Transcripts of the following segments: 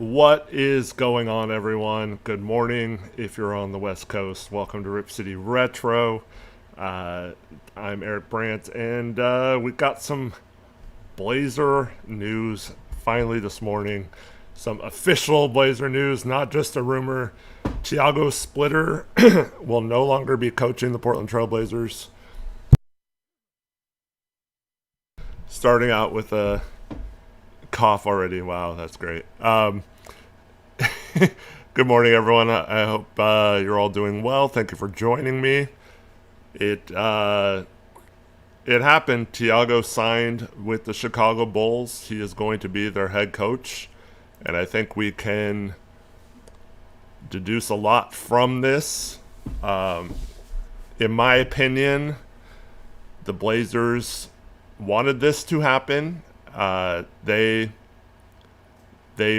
What is going on, everyone? Good morning if you're on the West Coast. Welcome to Rip City Retro. Uh, I'm Eric Brandt, and we got some Blazer news finally this morning. Some official Blazer news, not just a rumor. Tiago Splitter will no longer be coaching the Portland Trail Blazers. Starting out with a cough already. Wow, that's great. Good morning, everyone. I hope you're all doing well. Thank you for joining me. It happened. Tiago signed with the Chicago Bulls. He is going to be their head coach, and I think we can deduce a lot from this. In my opinion, the Blazers wanted this to happen. They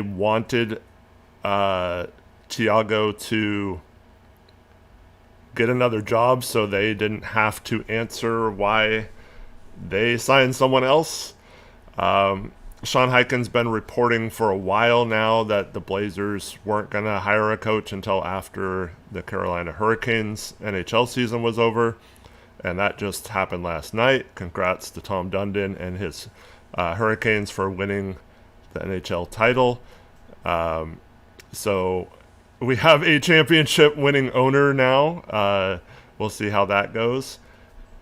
wanted Tiago to get another job so they didn't have to answer why they signed someone else. Sean Highkin's been reporting for a while now that the Blazers weren't going to hire a coach until after the Carolina Hurricanes NHL season was over, and that just happened last night. Congrats to Tom Dundon and his Hurricanes for winning the NHL title. So we have a championship winning owner now. We'll see how that goes,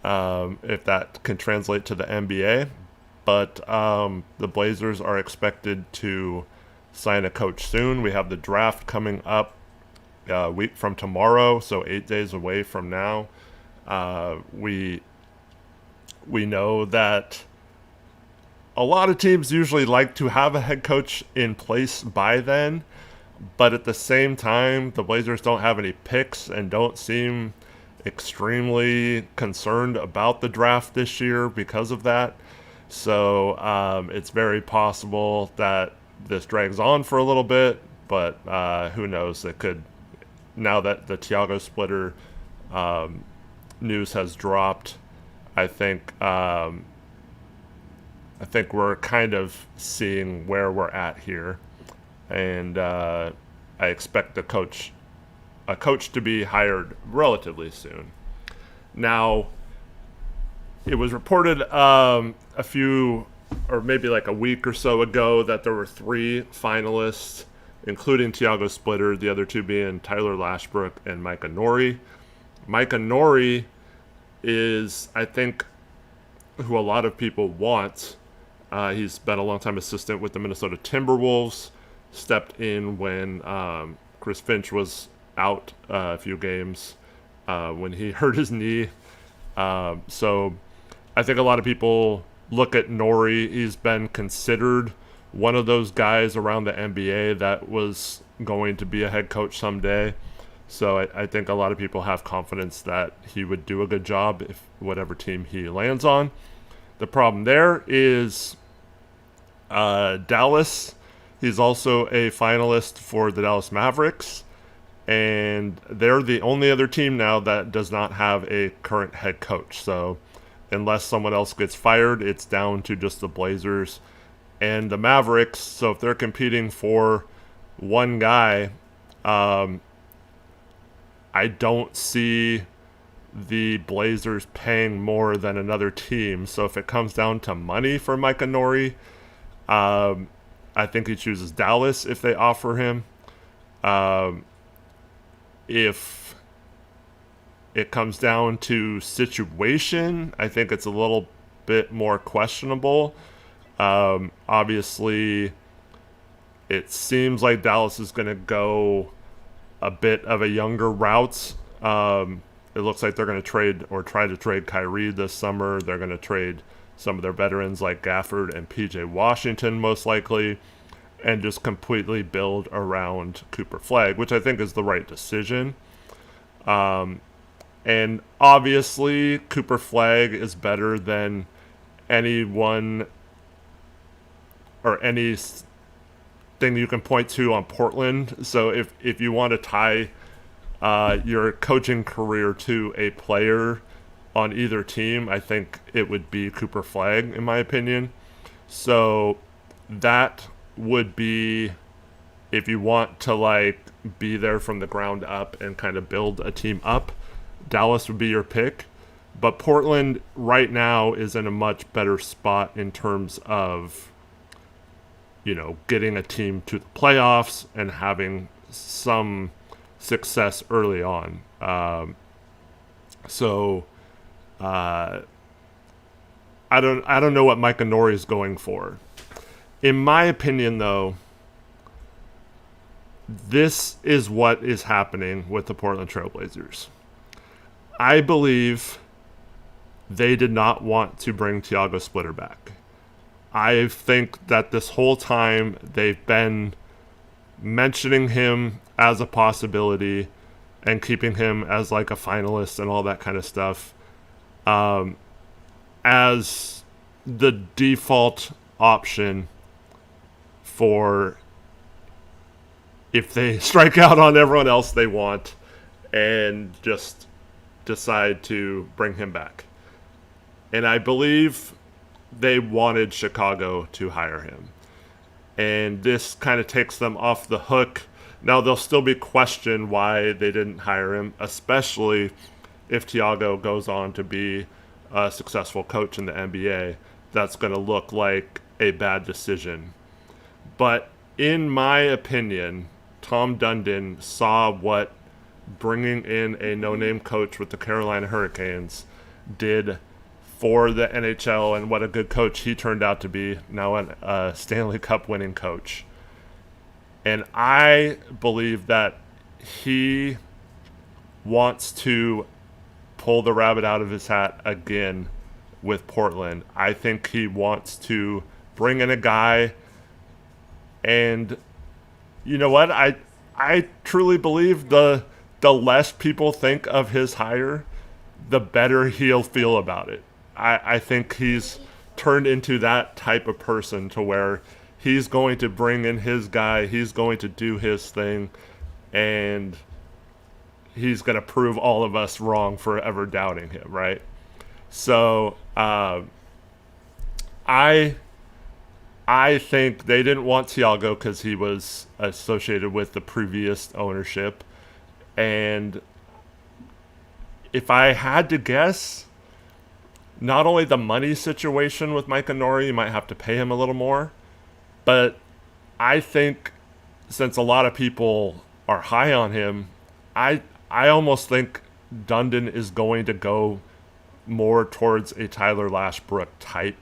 if that can translate to the NBA. But the Blazers are expected to sign a coach soon. We have the draft coming up a week from tomorrow, so 8 days away from now. We know that a lot of teams usually like to have a head coach in place by then, but at the same time, the Blazers don't have any picks and don't seem extremely concerned about the draft this year because of that. So it's very possible that this drags on for a little bit, but who knows? It could, now that the Tiago Splitter news has dropped. I think we're kind of seeing where we're at here, and I expect a coach to be hired relatively soon. Now, it was reported a few, or maybe like a week or so ago, that there were 3 finalists, including Tiago Splitter, the other 2 being Tyler Lashbrook and Micah Norrie. Micah Norrie is, I think, who a lot of people want. He's been a long-time assistant with the Minnesota Timberwolves, stepped in when Chris Finch was out a few games when he hurt his knee. So I think a lot of people look at Norrie. He's been considered one of those guys around the NBA that was going to be a head coach someday. So I think a lot of people have confidence that he would do a good job if whatever team he lands on. The problem there is Dallas. He's also a finalist for the Dallas Mavericks, and they're the only other team now that does not have a current head coach. So unless someone else gets fired, it's down to just the Blazers and the Mavericks. So if they're competing for one guy, I don't see the Blazers paying more than another team. So if it comes down to money for Micah Norrie, I think he chooses Dallas if they offer him. If it comes down to situation, I think it's a little bit more questionable. Obviously, it seems like Dallas is going to go a bit of a younger route. It looks like they're going to trade or try to trade Kyrie this summer. They're going to trade some of their veterans like Gafford and PJ Washington most likely, and just completely build around Cooper Flagg, which I think is the right decision. And obviously, Cooper Flagg is better than anyone or any thing you can point to on Portland. So if you want to tie your coaching career to a player on either team, I think it would be Cooper Flagg, in my opinion. So that would be if you want to like be there from the ground up and kind of build a team up, Dallas would be your pick. But Portland right now is in a much better spot in terms of, getting a team to the playoffs and having some success early on. So I don't know what Micah Nori is going for. In my opinion, though, this is what is happening with the Portland Trailblazers. I believe they did not want to bring Tiago Splitter back. I think that this whole time they've been mentioning him as a possibility and keeping him as like a finalist and all that kind of stuff as the default option for if they strike out on everyone else they want and just decide to bring him back. And I believe they wanted Chicago to hire him. And this kind of takes them off the hook. Now, there'll still be question why they didn't hire him, especially if Tiago goes on to be a successful coach in the NBA. That's going to look like a bad decision. But in my opinion, Tom Dundon saw what bringing in a no-name coach with the Carolina Hurricanes did for the NHL and what a good coach he turned out to be, now a Stanley Cup winning coach. And I believe that he wants to pull the rabbit out of his hat again with Portland. I think he wants to bring in a guy, and you know what? I truly believe the less people think of his hire, the better he'll feel about it. I think he's turned into that type of person to where he's going to bring in his guy, he's going to do his thing, and he's going to prove all of us wrong for ever doubting him, right? So I think they didn't want Tiago because he was associated with the previous ownership. And if I had to guess, not only the money situation with Micah Nori, you might have to pay him a little more, but I think since a lot of people are high on him, I almost think Dundon is going to go more towards a Tyler Lashbrook type.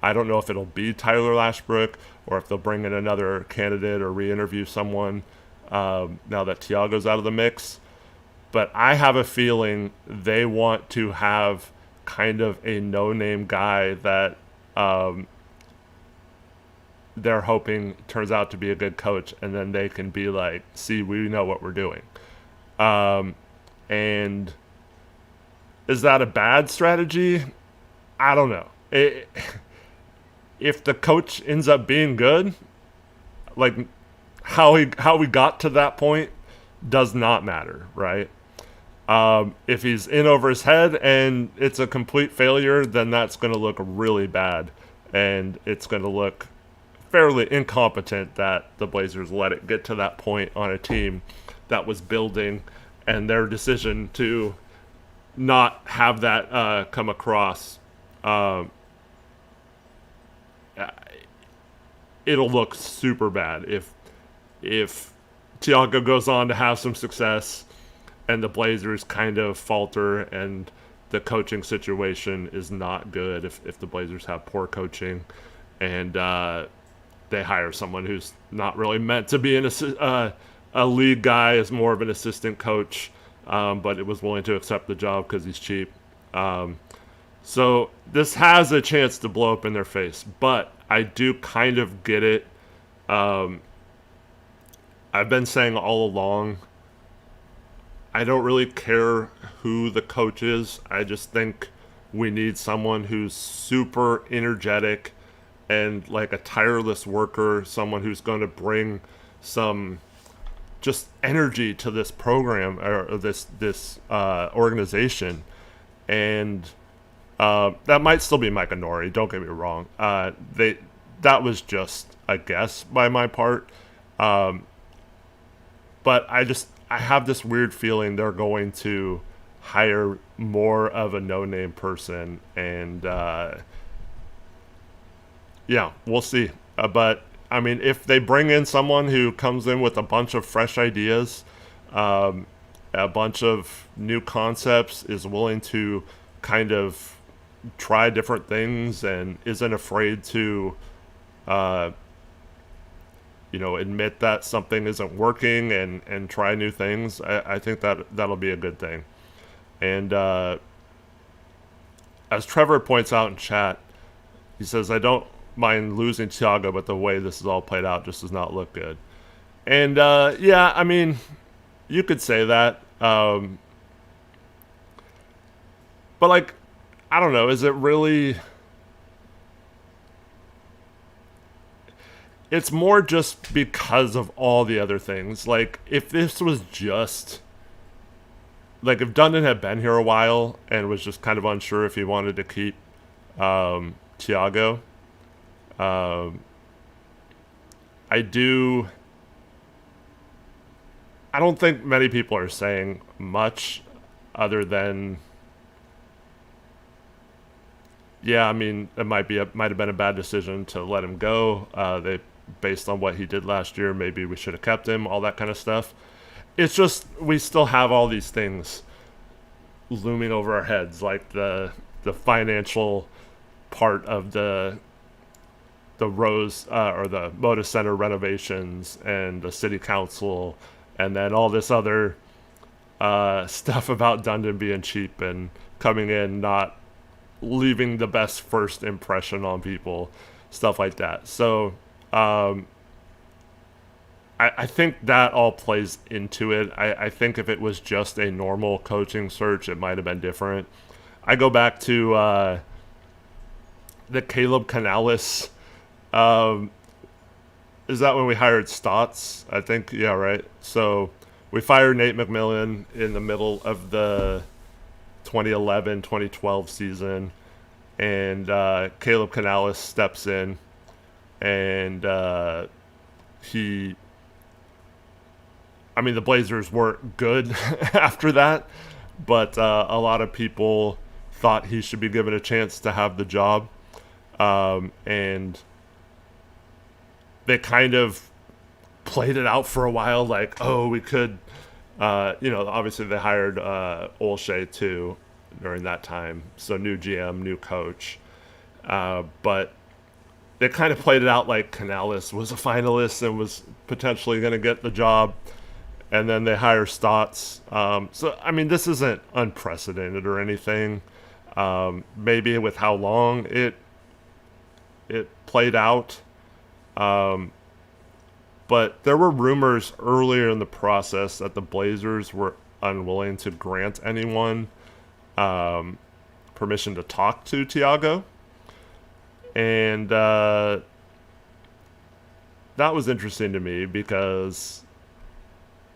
I don't know if it'll be Tyler Lashbrook or if they'll bring in another candidate or re-interview someone now that Tiago's out of the mix. But I have a feeling they want to have kind of a no-name guy that they're hoping turns out to be a good coach, and then they can be like, see, we know what we're doing. And is that a bad strategy? I don't know. If the coach ends up being good, like how we got to that point does not matter, right? If he's in over his head and it's a complete failure, then that's going to look really bad, and it's going to look fairly incompetent that the Blazers let it get to that point on a team that was building, and their decision to not have that come across, it'll look super bad if Tiago goes on to have some success and the Blazers kind of falter and the coaching situation is not good, if the Blazers have poor coaching and they hire someone who's not really meant to be a lead guy, is more of an assistant coach, but it was willing to accept the job because he's cheap. So this has a chance to blow up in their face, but I do kind of get it. I've been saying all along, I don't really care who the coach is. I just think we need someone who's super energetic and like a tireless worker, someone who's going to bring some just energy to this program or this organization. And that might still be Micah Nori, don't get me wrong. That was just a guess by my part. but I have this weird feeling they're going to hire more of a no-name person, and yeah, we'll see. But I mean, if they bring in someone who comes in with a bunch of fresh ideas, a bunch of new concepts, is willing to kind of try different things and isn't afraid to, admit that something isn't working and try new things, I think that'll be a good thing. And as Trevor points out in chat, he says, I don't mind losing Tiago, but the way this is all played out just does not look good. And yeah, I mean, you could say that. But like, I don't know, is it really... It's more just because of all the other things. Like, if this was just... Like, if Dundon had been here a while and was just kind of unsure if he wanted to keep Tiago, I don't think many people are saying much other than, yeah, I mean, it might have been a bad decision to let him go. Based on what he did last year, maybe we should have kept him, all that kind of stuff. It's just, we still have all these things looming over our heads, like the financial part of the Rose or the Moda Center renovations and the city council, and then all this other stuff about Dundon being cheap and coming in not leaving the best first impression on people, stuff like that. So I think that all plays into it. I think if it was just a normal coaching search, it might have been different. I go back to the Caleb Canales. Is that when we hired Stotts? I think, yeah, right. So we fired Nate McMillan in the middle of the 2011-2012 season, and Caleb Canales steps in, and the Blazers weren't good after that, but a lot of people thought he should be given a chance to have the job, and they kind of played it out for a while, like, oh, we could, obviously they hired Olshey too during that time, so new GM, new coach, but they kind of played it out like Canales was a finalist and was potentially going to get the job, and then they hire Stotts. So, I mean, this isn't unprecedented or anything. Maybe with how long it played out. But there were rumors earlier in the process that the Blazers were unwilling to grant anyone permission to talk to Tiago. And that was interesting to me because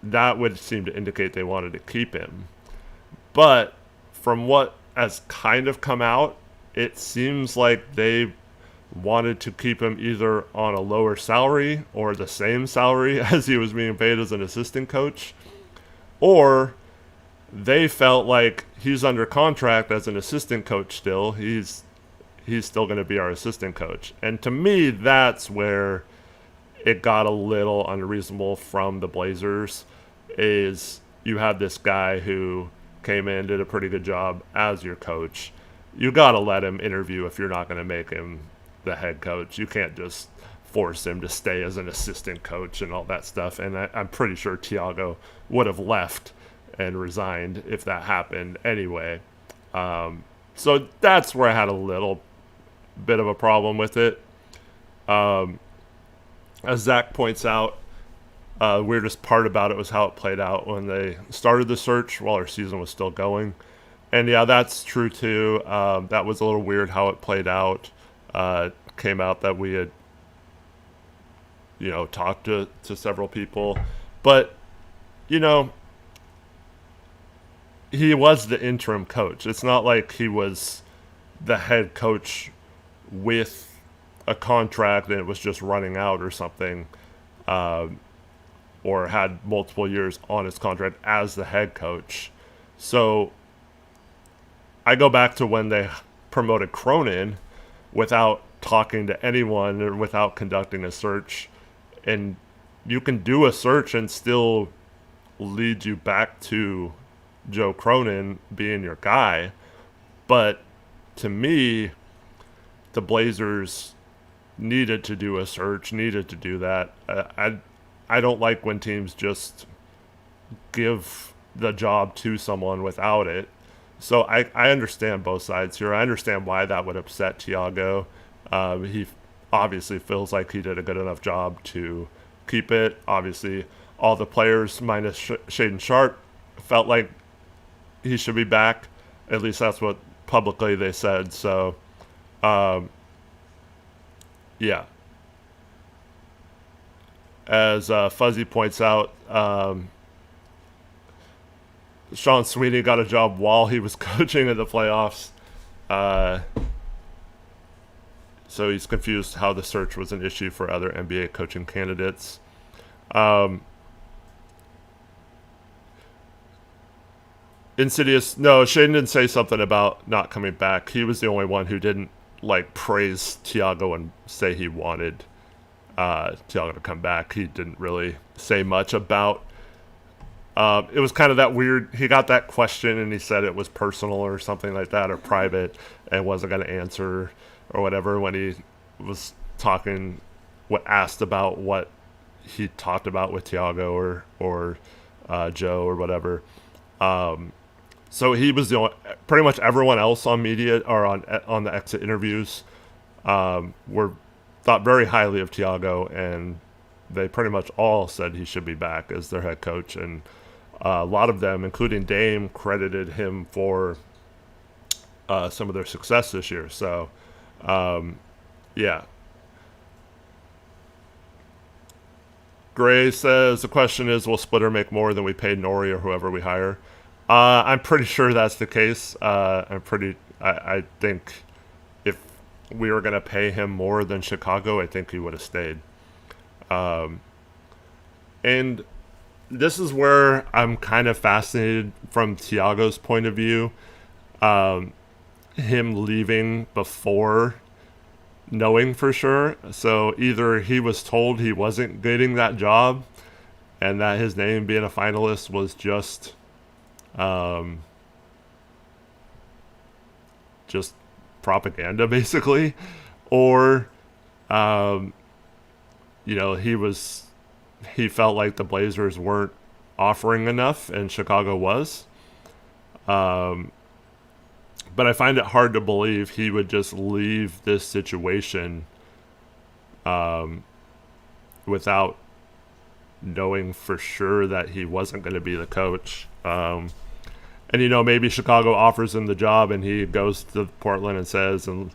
that would seem to indicate they wanted to keep him. But from what has kind of come out, it seems like they wanted to keep him either on a lower salary or the same salary as he was being paid as an assistant coach, or they felt like he's under contract as an assistant coach still. He's still going to be our assistant coach. And to me, that's where it got a little unreasonable from the Blazers, is you have this guy who came in, did a pretty good job as your coach. You got to let him interview if you're not going to make him the head coach. You can't just force him to stay as an assistant coach and all that stuff. And I'm pretty sure Tiago would have left and resigned if that happened anyway. So that's where I had a little bit of a problem with it. As Zach points out, the weirdest part about it was how it played out when they started the search while our season was still going. And yeah, that's true too. That was a little weird how it played out. Came out that we had, talked to several people. But, he was the interim coach. It's not like he was the head coach with a contract and it was just running out or something. or had multiple years on his contract as the head coach. So I go back to when they promoted Cronin without talking to anyone or without conducting a search. And you can do a search and still lead you back to Joe Cronin being your guy. But to me, the Blazers needed to do a search, needed to do that. I don't like when teams just give the job to someone without it. So I understand both sides here. I understand why that would upset Tiago. He obviously feels like he did a good enough job to keep it. Obviously, all the players minus Shaedon Sharpe felt like he should be back. At least that's what publicly they said. So, yeah. As Fuzzy points out, Sean Sweeney got a job while he was coaching in the playoffs. So he's confused how the search was an issue for other NBA coaching candidates. Insidious, no, Shaedon didn't say something about not coming back. He was the only one who didn't praise Tiago and say he wanted Tiago to come back. He didn't really say much about. It was kind of that weird. He got that question and he said it was personal or something like that, or private, and wasn't going to answer or whatever when he was talking. Asked about what he talked about with Tiago or Joe or whatever. So he was the only. Pretty much everyone else on media or on the exit interviews were thought very highly of Tiago, and they pretty much all said he should be back as their head coach. And a lot of them, including Dame, credited him for some of their success this year. So, yeah. Gray says the question is, will Splitter make more than we paid Nori or whoever we hire? I'm pretty sure that's the case. I think if we were going to pay him more than Chicago, I think he would have stayed. And this is where I'm kind of fascinated from Tiago's point of view. Him leaving before knowing for sure. So either he was told he wasn't getting that job and that his name being a finalist was just propaganda basically, or he felt like the Blazers weren't offering enough and Chicago was. But I find it hard to believe he would just leave this situation without knowing for sure that he wasn't going to be the coach. And, maybe Chicago offers him the job and he goes to Portland and says, I'm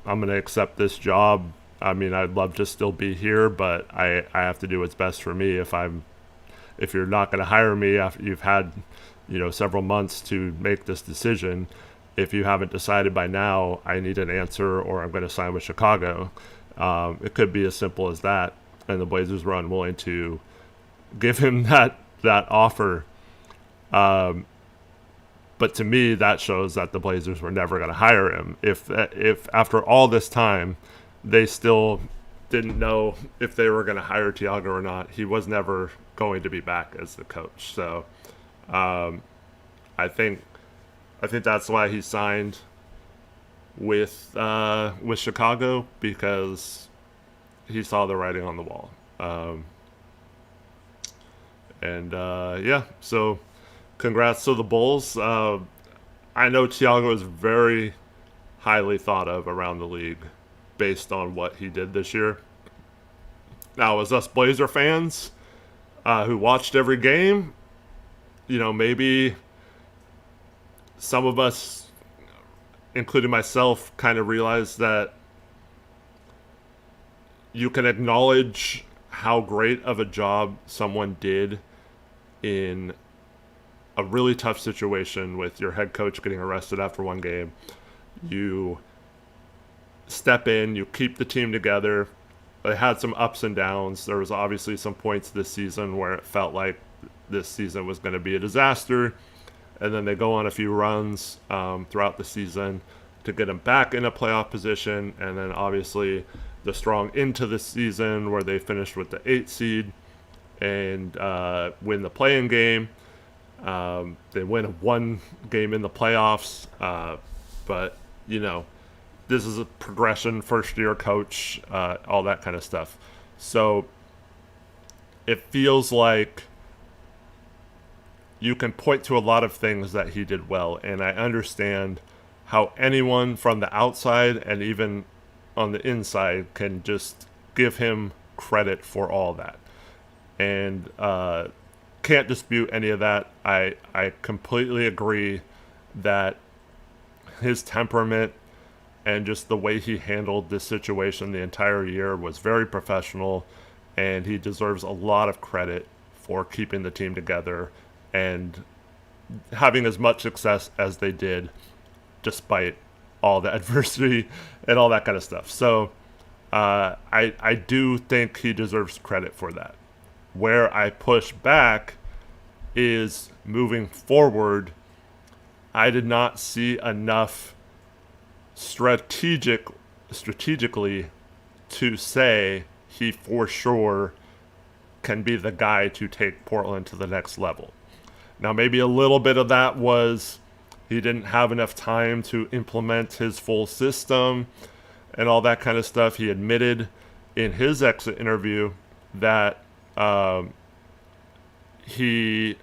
going to accept this job. I mean, I'd love to still be here, but I have to do what's best for me. If you're not going to hire me after you've had, several months to make this decision, if you haven't decided by now, I need an answer or I'm going to sign with Chicago. It could be as simple as that. And the Blazers were unwilling to give him that offer. But to me, that shows that the Blazers were never going to hire him. If after all this time, they still didn't know if they were going to hire Tiago or not, he was never going to be back as the coach. So I think that's why he signed with Chicago, because he saw the writing on the wall. So congrats to the Bulls. I know Tiago is very highly thought of around the league based on what he did this year. Now, as us Blazer fans who watched every game, maybe some of us, including myself, kind of realized that you can acknowledge how great of a job someone did in a really tough situation with your head coach getting arrested after one game. You step in, you keep the team together, they had some ups and downs. There was obviously some points this season where it felt like this season was going to be a disaster, and then they go on a few runs throughout the season to get them back in a playoff position, and then obviously the strong into the season where they finished with the 8th seed and win the play-in game. They win one game in the playoffs, but this is a progression, first-year coach, all that kind of stuff. So it feels like you can point to a lot of things that he did well, and I understand how anyone from the outside and even on the inside can just give him credit for all that. And can't dispute any of that. I completely agree that his temperament and just the way he handled this situation the entire year was very professional, and he deserves a lot of credit for keeping the team together and having as much success as they did despite all the adversity and all that kind of stuff. So I do think he deserves credit for that. Where I push back is moving forward. I did not see enough strategically to say he for sure can be the guy to take Portland to the next level. Now, maybe a little bit of that was he didn't have enough time to implement his full system and all that kind of stuff. He admitted in his exit interview that he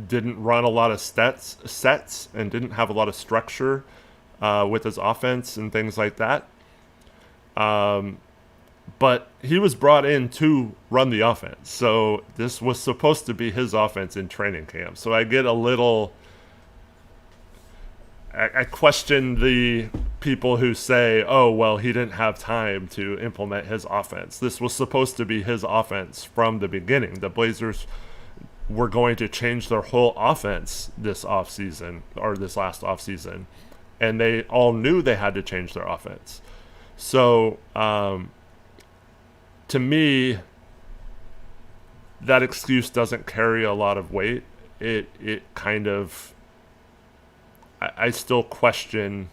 didn't run a lot of sets and didn't have a lot of structure with his offense and things like that. But he was brought in to run the offense. So this was supposed to be his offense in training camp. So I get a little... I question the people who say, oh, well, he didn't have time to implement his offense. This was supposed to be his offense from the beginning. The Blazers were going to change their whole offense this offseason, or this last offseason. And they all knew they had to change their offense. So, to me, that excuse doesn't carry a lot of weight. It kind of... I still question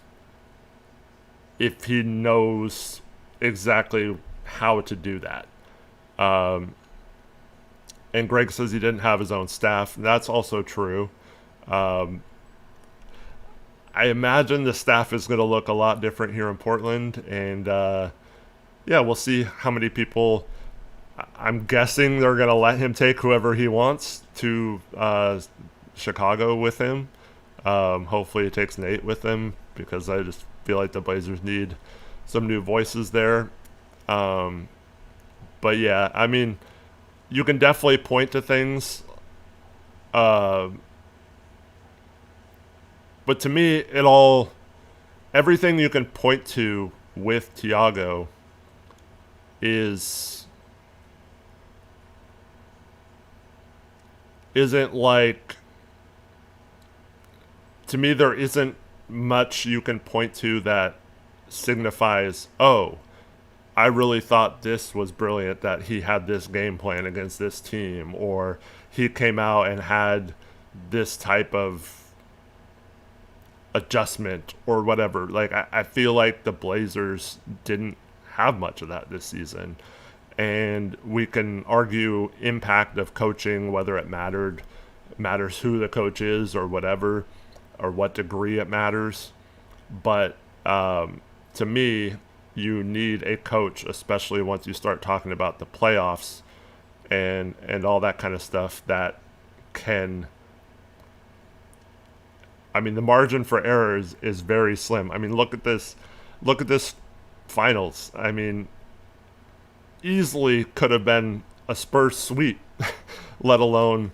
if he knows exactly how to do that. And Greg says he didn't have his own staff. That's also true. I imagine the staff is going to look a lot different here in Portland. And, we'll see how many people... I'm guessing they're going to let him take whoever he wants to Chicago with him. Hopefully he takes Nate with him, because I just feel like the Blazers need some new voices there. But yeah, I mean, you can definitely point to things. But to me, everything you can point to with Tiago isn't like... To me, there isn't much you can point to that signifies, oh, I really thought this was brilliant that he had this game plan against this team, or he came out and had this type of adjustment or whatever. Like, I feel like the Blazers didn't have much of that this season. And we can argue impact of coaching, whether it matters who the coach is or whatever, or what degree it matters. But to me, you need a coach, especially once you start talking about the playoffs and all that kind of stuff, that can... I mean, the margin for error is very slim. I mean, look at this finals. I mean, easily could have been a Spurs sweep, let alone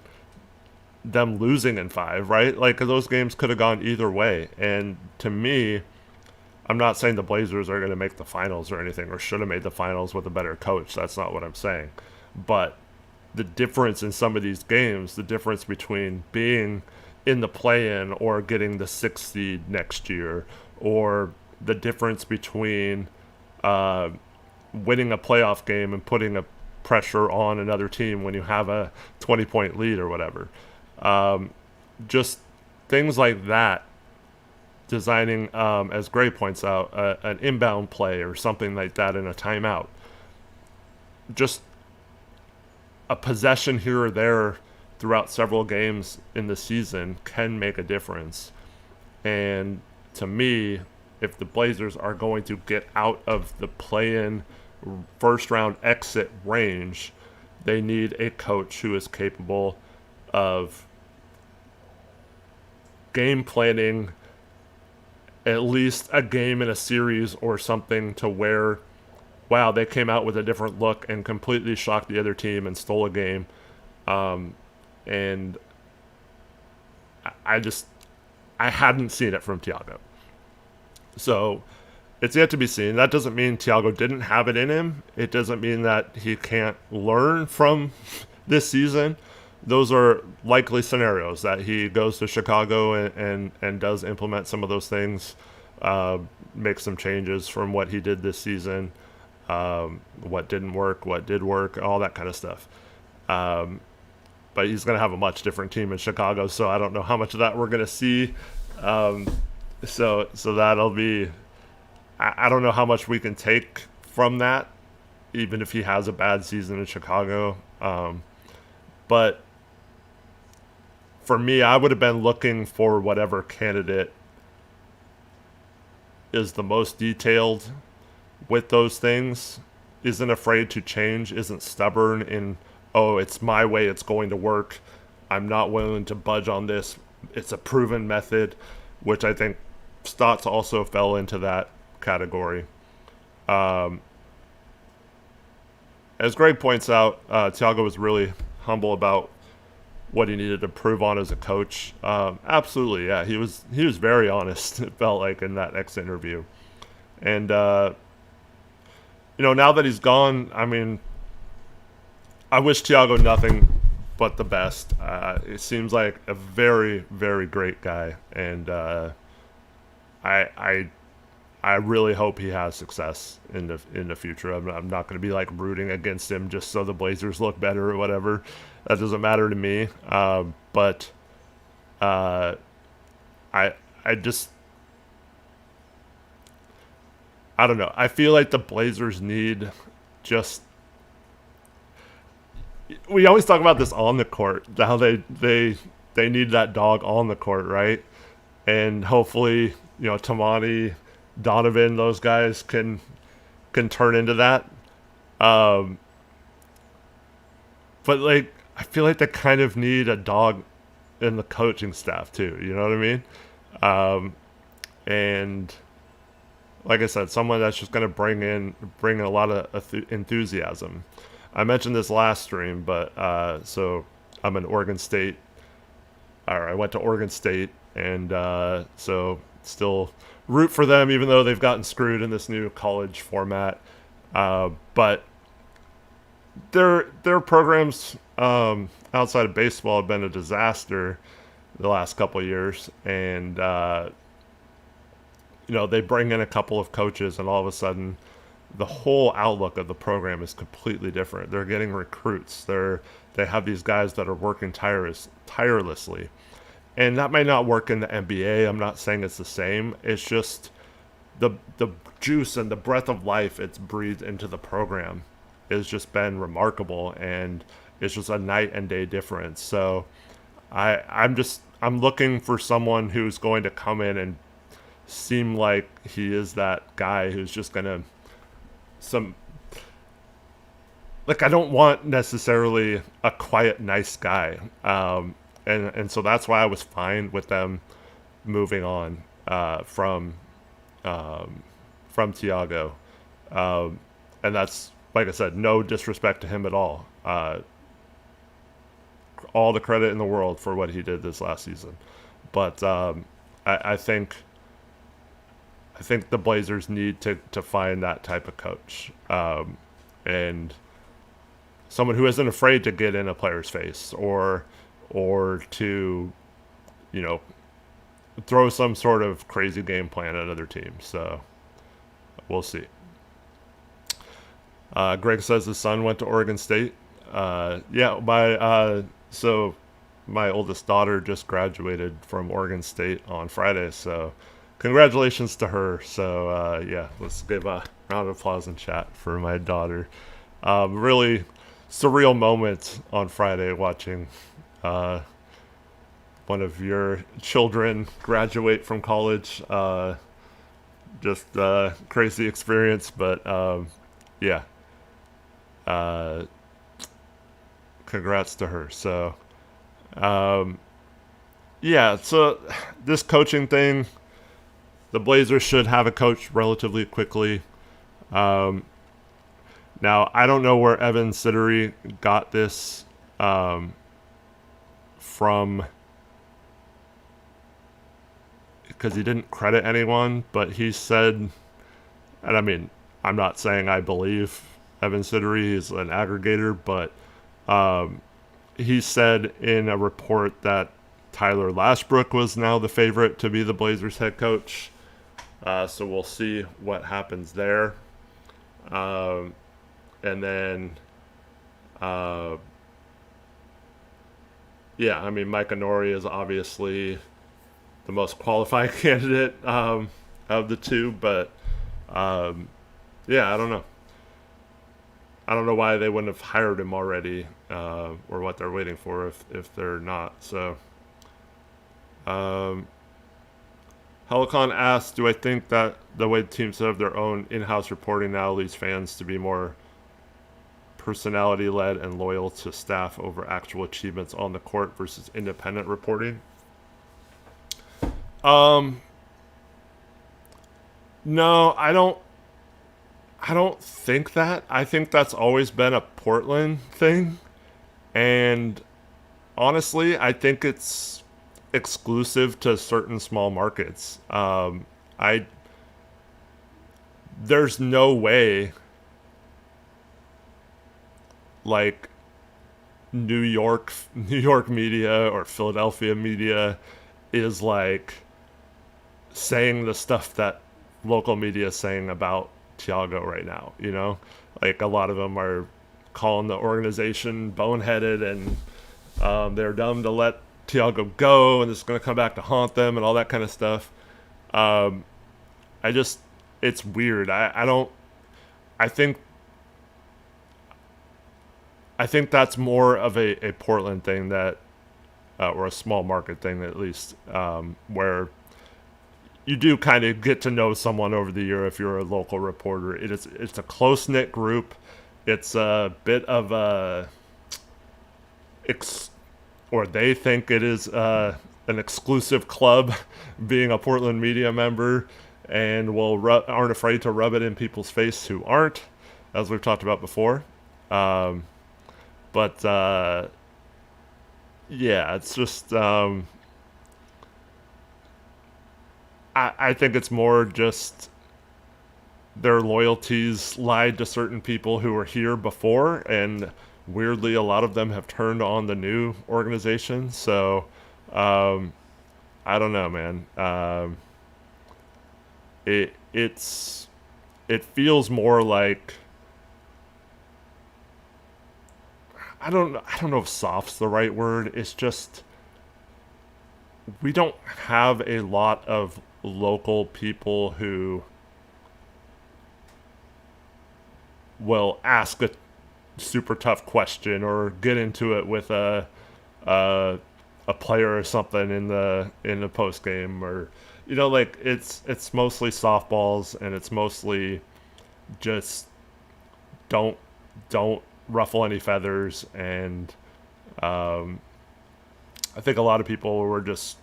them losing in 5, right? Like, those games could have gone either way. And to me, I'm not saying the Blazers are going to make the finals or anything, or should have made the finals with a better coach. That's not what I'm saying. But the difference in some of these games, the difference between being in the play-in or getting the 6th seed next year, or the difference between winning a playoff game and putting a pressure on another team when you have a 20-point lead or whatever. Just things like that. Designing, as Gray points out, an inbound play or something like that in a timeout. Just a possession here or there throughout several games in the season can make a difference. And to me, if the Blazers are going to get out of the play-in first-round exit range, they need a coach who is capable of game planning at least a game in a series or something to where, wow, they came out with a different look and completely shocked the other team and stole a game. And I hadn't seen it from Tiago. So it's yet to be seen. That doesn't mean Tiago didn't have it in him. It doesn't mean that he can't learn from this season. Those are likely scenarios that he goes to Chicago and does implement some of those things, make some changes from what he did this season, what didn't work, what did work, all that kind of stuff. But he's going to have a much different team in Chicago, so I don't know how much of that we're going to see. So that'll be, I don't know how much we can take from that, even if he has a bad season in Chicago. But for me, I would have been looking for whatever candidate is the most detailed with those things, isn't afraid to change, isn't stubborn in, oh, it's my way, it's going to work, I'm not willing to budge on this, it's a proven method, which I think Stotts also fell into that category. As Greg points out, Tiago was really humble about what he needed to prove on as a coach. Absolutely, yeah. He was very honest, it felt like, in that exit interview. And, now that he's gone, I mean, I wish Tiago nothing but the best. It seems like a very, very great guy. And I really hope he has success in the future. I'm not going to be like rooting against him just so the Blazers look better or whatever. That doesn't matter to me. But I don't know. I feel like the Blazers need just. We always talk about this on the court, how they need that dog on the court, right? And hopefully, Tamani, Donovan, those guys can turn into that. But like, I feel like they kind of need a dog in the coaching staff too. You know what I mean? And like I said, someone that's just going to bring a lot of enthusiasm. I mentioned this last stream, but so I'm an Oregon State. I went to Oregon State, and so still root for them, even though they've gotten screwed in this new college format. But their programs outside of baseball have been a disaster the last couple of years, and they bring in a couple of coaches, and all of a sudden the whole outlook of the program is completely different. They're getting recruits. They have these guys that are working tirelessly. And that may not work in the NBA. I'm not saying it's the same. It's just the juice and the breath of life it's breathed into the program has just been remarkable, and it's just a night and day difference. So I'm looking for someone who's going to come in and seem like he is that guy who's just going to I don't want necessarily a quiet, nice guy. And so that's why I was fine with them moving on from Tiago. And that's, like I said, no disrespect to him at all. All the credit in the world for what he did this last season. But I think the Blazers need to find that type of coach. And someone who isn't afraid to get in a player's face or to, throw some sort of crazy game plan at other teams. So we'll see. Greg says his son went to Oregon State. Yeah, so my oldest daughter just graduated from Oregon State on Friday, so congratulations to her. So yeah, let's give a round of applause in chat for my daughter. Really surreal moment on Friday watching one of your children graduate from college. Just crazy experience, but yeah, uh, congrats to her. So yeah, so this coaching thing, the Blazers should have a coach relatively quickly. Um, Now, I don't know where Evan Siddery got this from, because he didn't credit anyone, but he said, and I mean, I'm not saying I believe Evan Siddery is an aggregator, but he said in a report that Tyler Lashbrook was now the favorite to be the Blazers head coach. So we'll see what happens there. And then, yeah, I mean, Mike Honori is obviously the most qualified candidate of the two, but yeah, I don't know. I don't know why they wouldn't have hired him already, or what they're waiting for if they're not. So, Helicon asks, do I think that the way teams have their own in-house reporting now leads fans to be more personality-led and loyal to staff over actual achievements on the court versus independent reporting? No, I don't think that. I think that's always been a Portland thing. And honestly, I think it's exclusive to certain small markets. I There's no way like New York media or Philadelphia media is like saying the stuff that local media is saying about Tiago right now, you know? Like a lot of them are calling the organization boneheaded and they're dumb to let Tiago go and it's going to come back to haunt them and all that kind of stuff. It's weird. I think that's more of a Portland thing that, or a small market thing at least, where you do kind of get to know someone over the year if you're a local reporter. It's a close knit group. It's a bit of a, or they think it is an exclusive club, being a Portland media member, and aren't afraid to rub it in people's face who aren't, as we've talked about before. But yeah, it's just I think it's more just their loyalties lied to certain people who were here before, and weirdly, a lot of them have turned on the new organization. So I don't know, man. It feels more like, I don't know if soft's the right word. It's just we don't have a lot of local people who will ask a super tough question or get into it with a player or something in the post game, or like it's mostly softballs, and it's mostly just don't ruffle any feathers. And I think a lot of people were just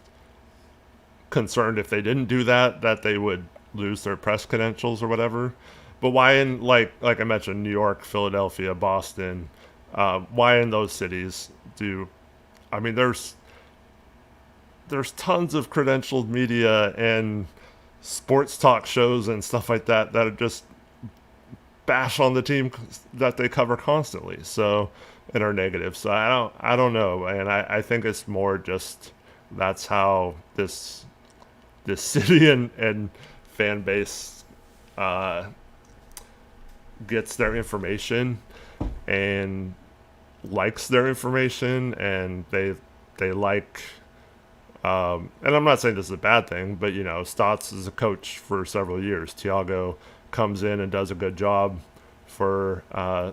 concerned if they didn't do that they would lose their press credentials or whatever. But why in, like I mentioned, New York, Philadelphia, Boston, why in those cities there's tons of credentialed media and sports talk shows and stuff like that are just bash on the team that they cover constantly, so, and are negative. So I don't know, and I think it's more just that's how this city and fan base gets their information and likes their information, and they like. And I'm not saying this is a bad thing, but Stotts is a coach for several years. Tiago comes in and does a good job for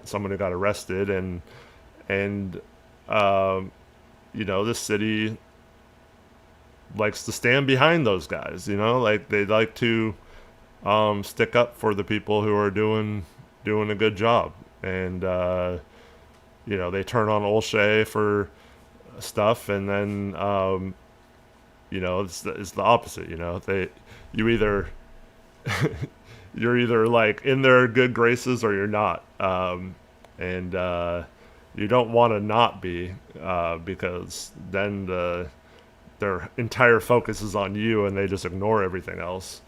someone who got arrested, and the city likes to stand behind those guys. Like they like to stick up for the people who are doing a good job, and they turn on Olshey for stuff, and then it's the opposite. You either you're either like in their good graces or you're not, and you don't want to not be, because then their entire focus is on you and they just ignore everything else.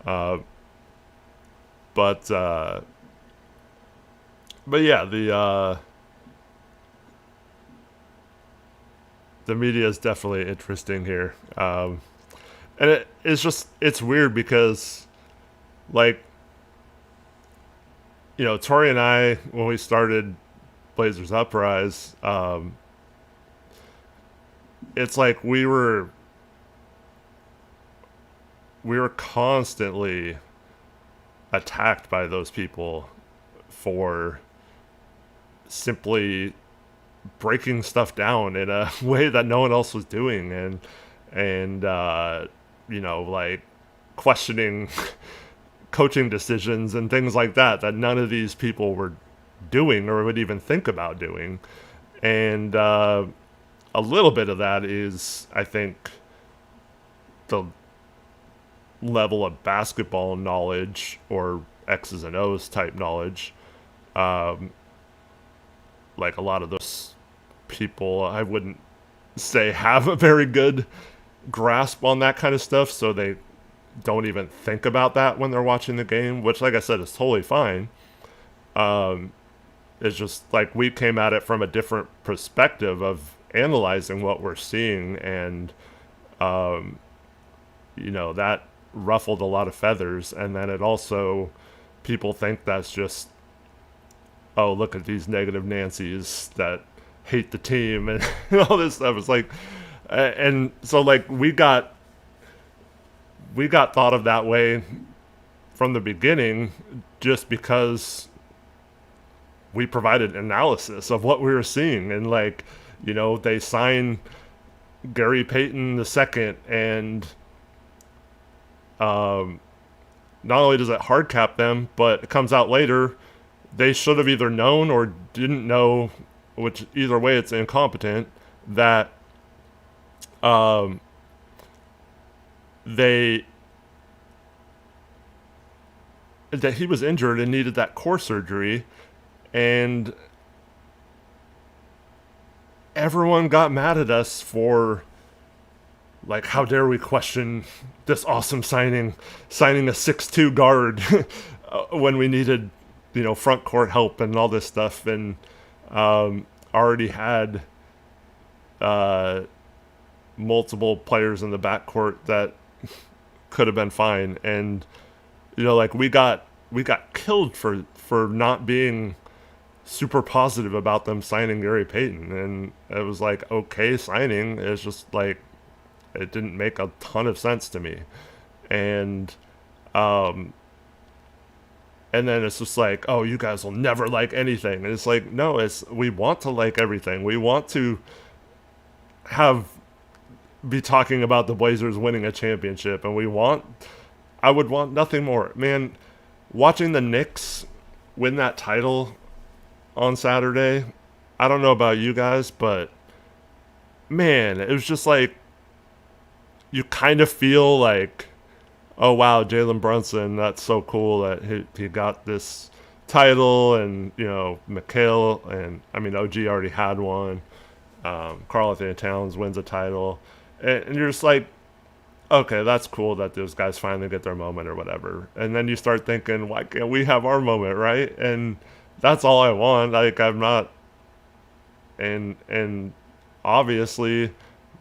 But yeah, the media is definitely interesting here, and it's weird because, like, Tori and I, when we started Blazers Uprise, it's like we were constantly attacked by those people for simply breaking stuff down in a way that no one else was doing, and like questioning coaching decisions and things like that none of these people were doing or would even think about doing. And a little bit of that is, I think, the level of basketball knowledge or X's and O's type knowledge. Like a lot of those people, I wouldn't say have a very good grasp on that kind of stuff, so they don't even think about that when they're watching the game, which, like I said, is totally fine. It's just like we came at it from a different perspective of analyzing what we're seeing, and that ruffled a lot of feathers. And then it also, people think that's just, oh, look at these negative Nancys that hate the team and all this stuff. It's like, and so like we got thought of that way from the beginning, just because we provided analysis of what we were seeing. And like, they sign Gary Payton II, and not only does it hard cap them, but it comes out later they should have either known or didn't know, which either way it's incompetent, that that he was injured and needed that core surgery, and everyone got mad at us for, like, how dare we question this awesome signing a 6'2" guard when we needed, front court help and all this stuff, and already had multiple players in the backcourt that could have been fine. And like we got killed for not being super positive about them signing Gary Payton. And it was like, okay, signing. It's just like, it didn't make a ton of sense to me. And then it's just like, oh, you guys will never like anything. And it's like, no, we want to like everything. We want to be talking about the Blazers winning a championship, and I would want nothing more. Man, watching the Knicks win that title on Saturday, I don't know about you guys, but man, it was just like, you kind of feel like, oh wow, Jalen Brunson, that's so cool that he got this title. And Mikhail, and I mean OG already had one. Karl Anthony Towns wins a title, and you're just like, okay, that's cool that those guys finally get their moment or whatever. And then you start thinking, why can't we have our moment, right? And that's all I want. Like, I'm not, and obviously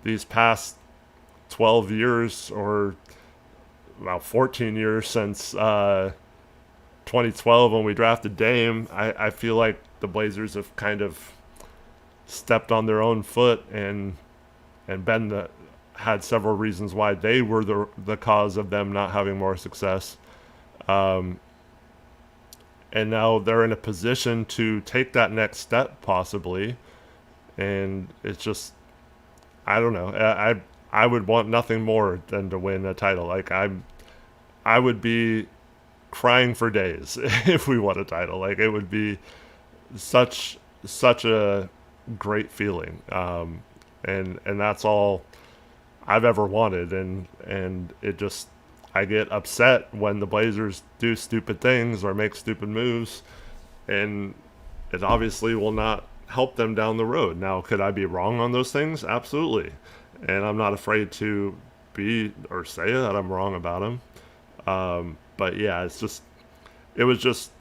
these past 12 years, or about 14 years since 2012 when we drafted Dame, I feel like the Blazers have kind of stepped on their own foot and had several reasons why they were the cause of them not having more success. And now they're in a position to take that next step possibly. And it's just, I don't know. I would want nothing more than to win a title. Like I would be crying for days if we won a title. Like it would be such a great feeling. And that's all I've ever wanted. And it just, I get upset when the Blazers do stupid things or make stupid moves, and it obviously will not help them down the road. Now, could I be wrong on those things? Absolutely. And I'm not afraid to be or say that I'm wrong about them. But yeah, it was just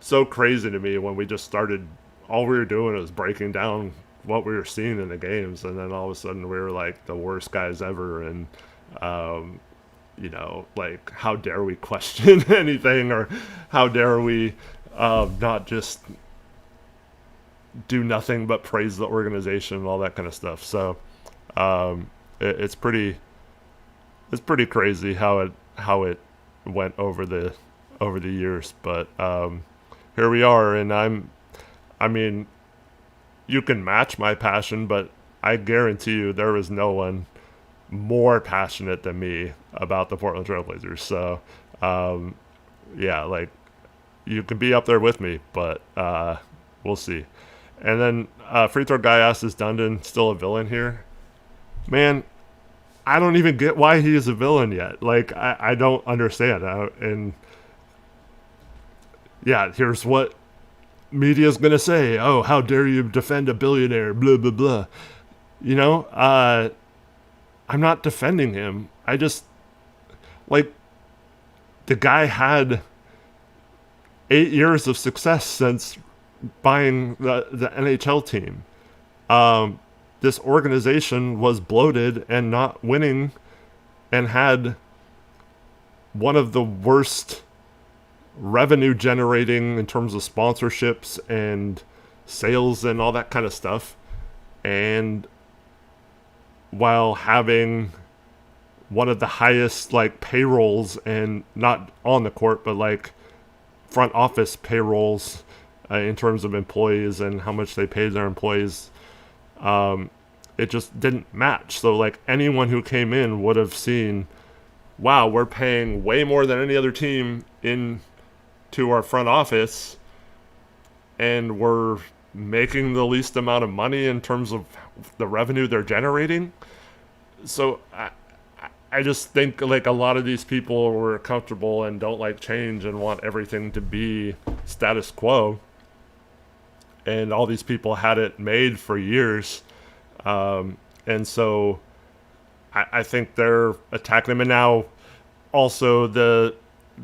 so crazy to me when we just started, all we were doing was breaking down what we were seeing in the games, and then all of a sudden we were like the worst guys ever, and like, how dare we question anything, or how dare we not just do nothing but praise the organization and all that kind of stuff. So it's pretty crazy how it went over the years, but here we are, and I mean, you can match my passion, but I guarantee you there is no one more passionate than me about the Portland Trail Blazers. So, yeah, like, you can be up there with me, but we'll see. And then Free Throw Guy asked, is Dundon still a villain here? Man, I don't even get why he is a villain yet. Like, I don't understand. And yeah, here's what media's going to say. Oh, how dare you defend a billionaire, blah, blah, blah. You know, I'm not defending him. I just, like, the guy had 8 years of success since buying the NHL team. This organization was bloated and not winning, and had one of the worst revenue generating in terms of sponsorships and sales and all that kind of stuff. And while having one of the highest, like, payrolls, and not on the court, but like front office payrolls in terms of employees and how much they paid their employees, it just didn't match. So, like, anyone who came in would have seen, wow, we're paying way more than any other team into our front office, and we're making the least amount of money in terms of the revenue they're generating. So I just think, like, a lot of these people were comfortable and don't like change and want everything to be status quo. And all these people had it made for years. And so I think they're attacking them. And now also the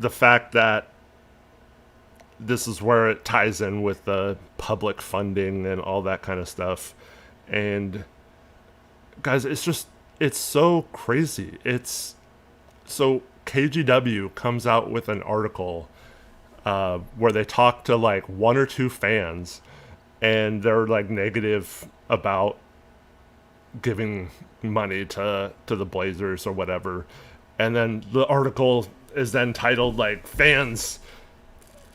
fact that this is where it ties in with the public funding and all that kind of stuff. And guys, it's so crazy. So KGW comes out with an article where they talk to like one or two fans, and they're like negative about giving money to the Blazers or whatever. And then the article is then titled like fans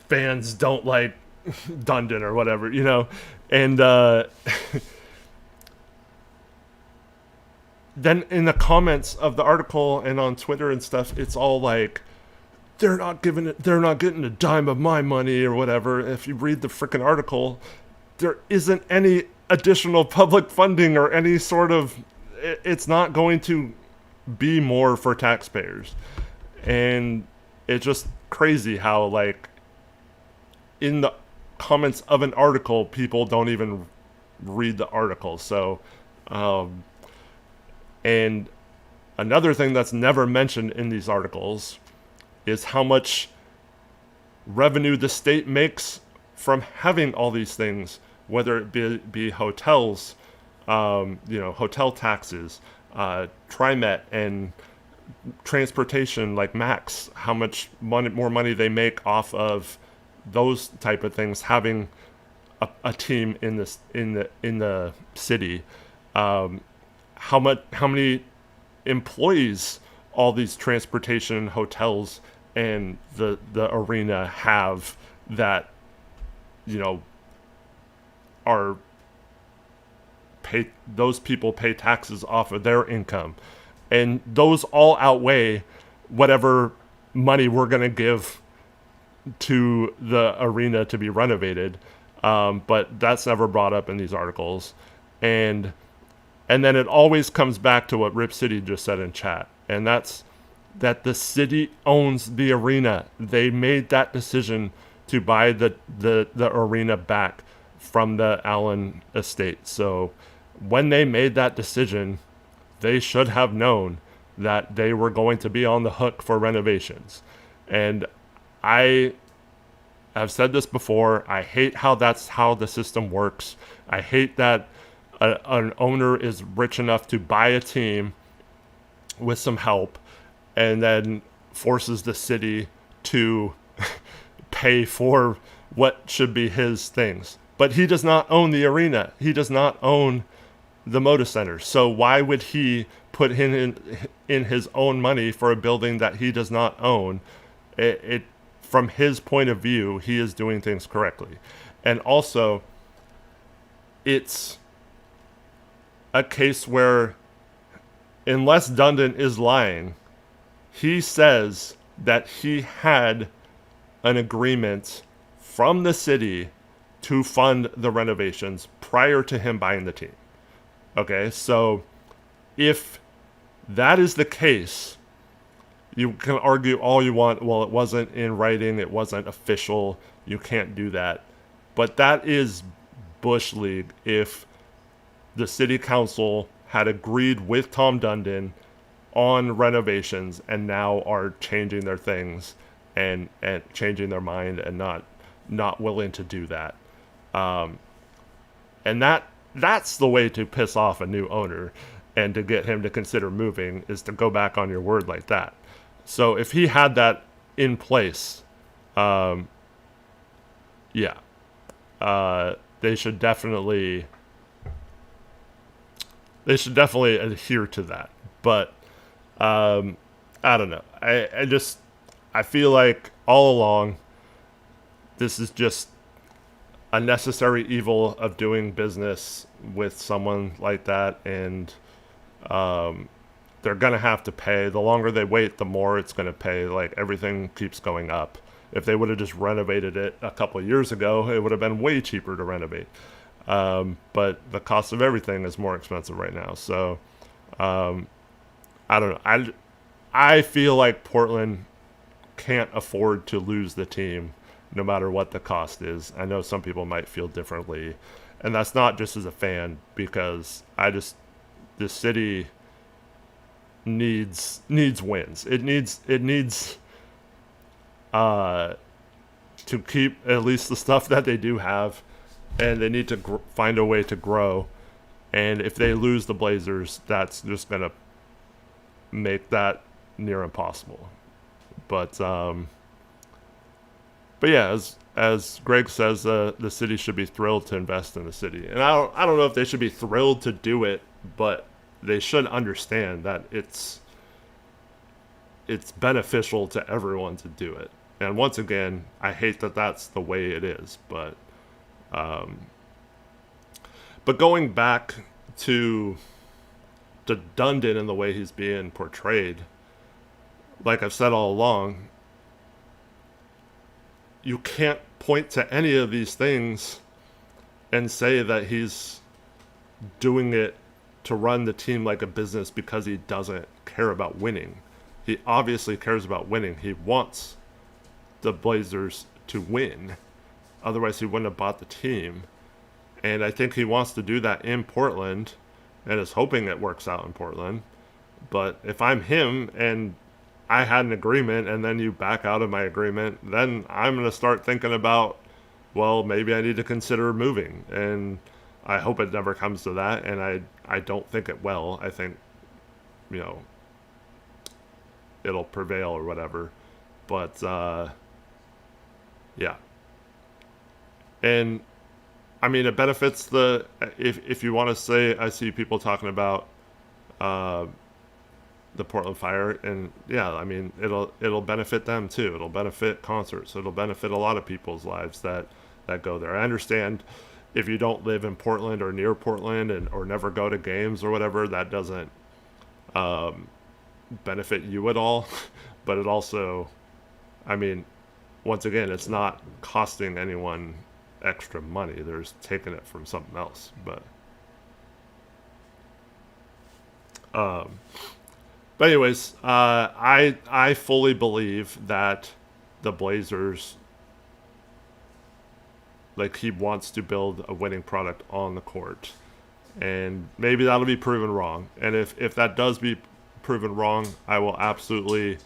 don't like Dundon or whatever, you know. And then in the comments of the article and on Twitter and stuff, it's all like, they're not getting a dime of my money or whatever. If you read the freaking article, there isn't any additional public funding or any sort of, it's not going to be more for taxpayers. And it's just crazy how, like, in the comments of an article, people don't even read the article. So, and another thing that's never mentioned in these articles is how much revenue the state makes from having all these things, whether it be hotels, hotel taxes, TriMet, and transportation like Max, how much more money they make off of those type of things, having a team in the city. How many employees all these transportation hotels and the arena have that, are those people pay taxes off of their income, and those all outweigh whatever money we're going to give to the arena to be renovated. But that's never brought up in these articles. And then it always comes back to what Rip City just said in chat. And that's that the city owns the arena. They made that decision to buy the arena back from the Allen estate. So when they made that decision, they should have known that they were going to be on the hook for renovations. And I have said this before. I hate how that's how the system works. I hate that an owner is rich enough to buy a team with some help and then forces the city to pay for what should be his things. But he does not own the arena. He does not own the Moda Center. So why would he put in his own money for a building that he does not own? It from his point of view, he is doing things correctly. And also, it's a case where, unless Dundon is lying, he says that he had an agreement from the city to fund the renovations prior to him buying the team. Okay, so if that is the case, you can argue all you want. Well, it wasn't in writing. It wasn't official. You can't do that. But that is Bush League if the city council had agreed with Tom Dundon on renovations and now are changing their things and changing their mind and not willing to do that. And that's the way to piss off a new owner and to get him to consider moving, is to go back on your word like that. So if he had that in place, they should definitely adhere to that. But I don't know. I feel like all along this is just a necessary evil of doing business with someone like that, and they're gonna have to pay. The longer they wait, the more it's gonna pay. Like, everything keeps going up. If they would have just renovated it a couple of years ago, it would have been way cheaper to renovate. But the cost of everything is more expensive right now. So I don't know. I feel like Portland can't afford to lose the team no matter what the cost is. I know some people might feel differently, and that's not just as a fan, because the city needs wins. It needs to keep at least the stuff that they do have, and they need to find a way to grow. And if they lose the Blazers, that's just gonna make that near impossible. But yeah, as Greg says, the city should be thrilled to invest in the city, and I don't know if they should be thrilled to do it, but they should understand that it's beneficial to everyone to do it. And once again, I hate that that's the way it is, but going back to Dundon and the way he's being portrayed, like I've said all along, you can't point to any of these things and say that he's doing it to run the team like a business because he doesn't care about winning. He obviously cares about winning. He wants the Blazers to win. Otherwise, he wouldn't have bought the team. And I think he wants to do that in Portland and is hoping it works out in Portland. But if I'm him and I had an agreement and then you back out of my agreement, then I'm going to start thinking about, well, maybe I need to consider moving. And I hope it never comes to that. And I don't think it will. I think, it'll prevail or whatever. But yeah, and I mean it benefits the if you want to say, I see people talking about uh, the Portland Fire, and yeah, I mean it'll benefit them too. It'll benefit concerts. It'll benefit a lot of people's lives that go there. I understand if you don't live in Portland or near Portland and or never go to games or whatever, that doesn't benefit you at all. But it also, I mean, once again, it's not costing anyone extra money. They're just taking it from something else. Um, but anyways, I fully believe that the Blazers, like, he wants to build a winning product on the court, and maybe that'll be proven wrong. And if that does be proven wrong, I will absolutely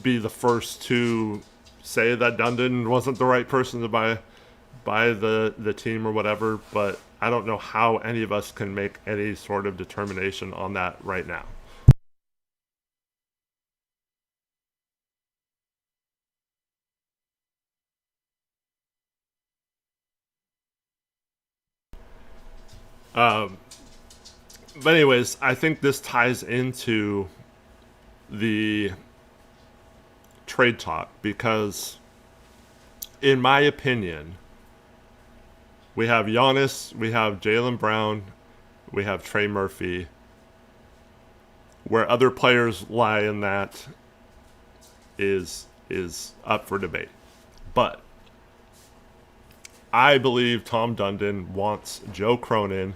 be the first to say that Dundon wasn't the right person to buy the team or whatever. But I don't know how any of us can make any sort of determination on that right now. Um, but anyways, I think this ties into the trade talk because, in my opinion, we have Giannis, we have Jaylen Brown, we have Trey Murphy. Where other players lie in that is up for debate. But I believe Tom Dundon wants Joe Cronin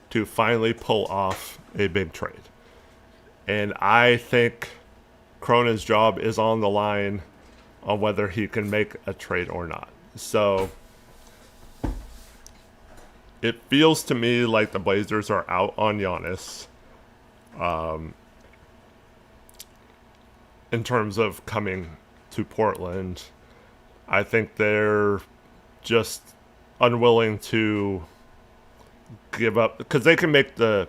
to finally pull off a big trade. And I think Cronin's job is on the line on whether he can make a trade or not. So it feels to me like the Blazers are out on Giannis in terms of coming to Portland. I think they're just unwilling to give up because they can make the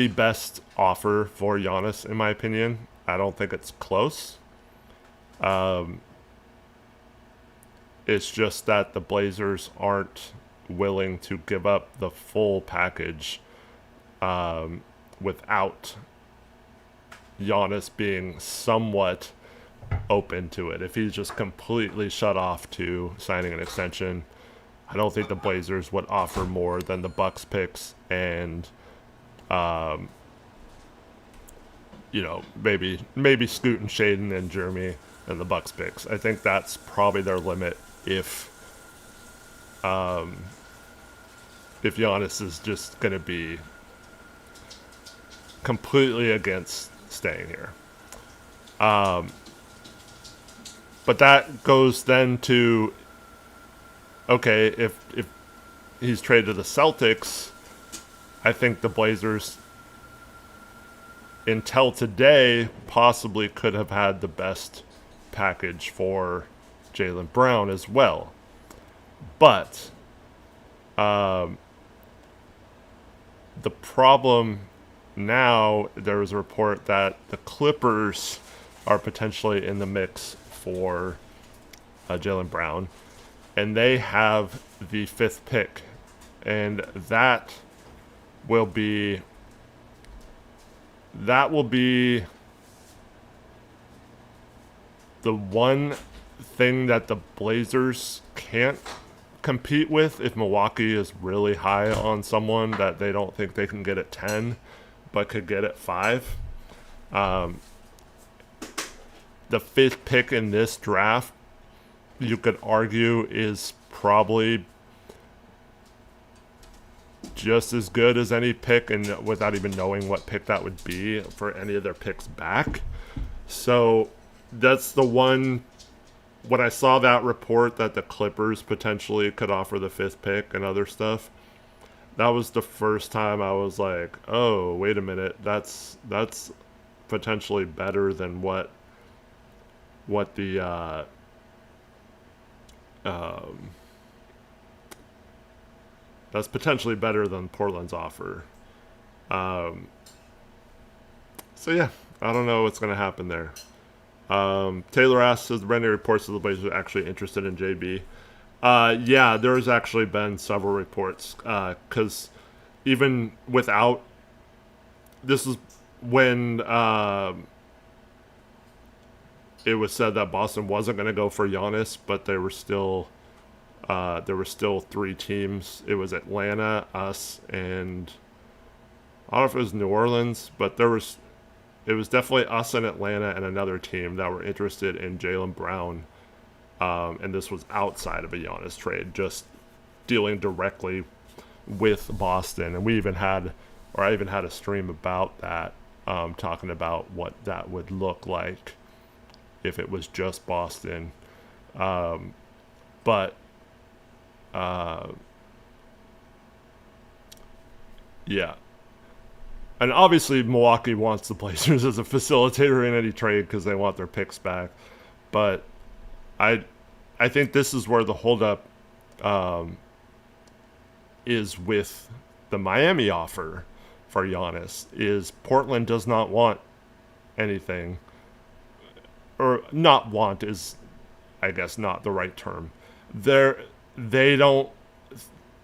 best offer for Giannis, in my opinion. I don't think it's close. It's just that the Blazers aren't willing to give up the full package without Giannis being somewhat open to it. If he's just completely shut off to signing an extension, I don't think the Blazers would offer more than the Bucks picks and maybe Scoot and Shaden and Jeremy and the Bucks picks. I think that's probably their limit if Giannis is just going to be completely against staying here. But that goes then to, okay, if he's traded to the Celtics, I think the Blazers, until today, possibly could have had the best package for Jaylen Brown as well. But the problem now, there was a report that the Clippers are potentially in the mix for Jaylen Brown, and they have the 5th pick, and that will be the one thing that the Blazers can't compete with if Milwaukee is really high on someone that they don't think they can get at 10 but could get at 5. The 5th pick in this draft, you could argue, is probably just as good as any pick, and without even knowing what pick that would be for any of their picks back. So that's the one. When I saw that report that the Clippers potentially could offer the 5th pick and other stuff, that was the first time I was like, oh, wait a minute, that's potentially better than what the that's potentially better than Portland's offer. So yeah, I don't know what's going to happen there. Taylor asks, "Has there been any reports that the Blazers are actually interested in JB?" Yeah, there's actually been several reports because even without this is when it was said that Boston wasn't going to go for Giannis, but there were still three teams. It was Atlanta, us, and I don't know if it was New Orleans, but it was definitely us and Atlanta and another team that were interested in Jaylen Brown. And this was outside of a Giannis trade, just dealing directly with Boston. And I even had a stream about that, talking about what that would look like if it was just Boston. But yeah. And obviously Milwaukee wants the Blazers as a facilitator in any trade because they want their picks back. But I think this is where the holdup is with the Miami offer for Giannis. Is Portland does not want anything, or not want is, I guess, not the right term. They don't.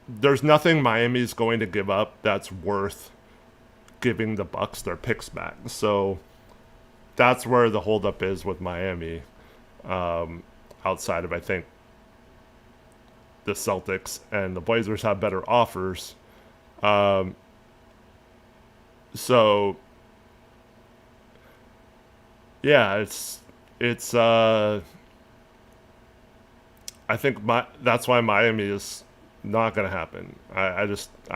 There's nothing Miami's going to give up that's worth giving the Bucks their picks back. So that's where the holdup is with Miami. Outside of, I think, the Celtics and the Blazers have better offers. So yeah, it's I think that's why Miami is not going to happen. I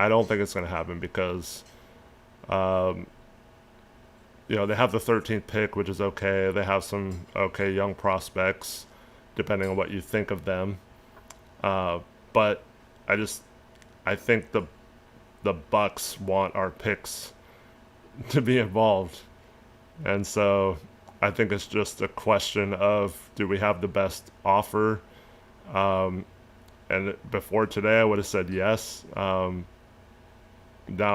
don't think it's going to happen because they have the 13th pick, which is okay. They have some okay young prospects, depending on what you think of them. But I think the Bucks want our picks to be involved, and so I think it's just a question of, do we have the best offer? And before today, I would have said yes. Now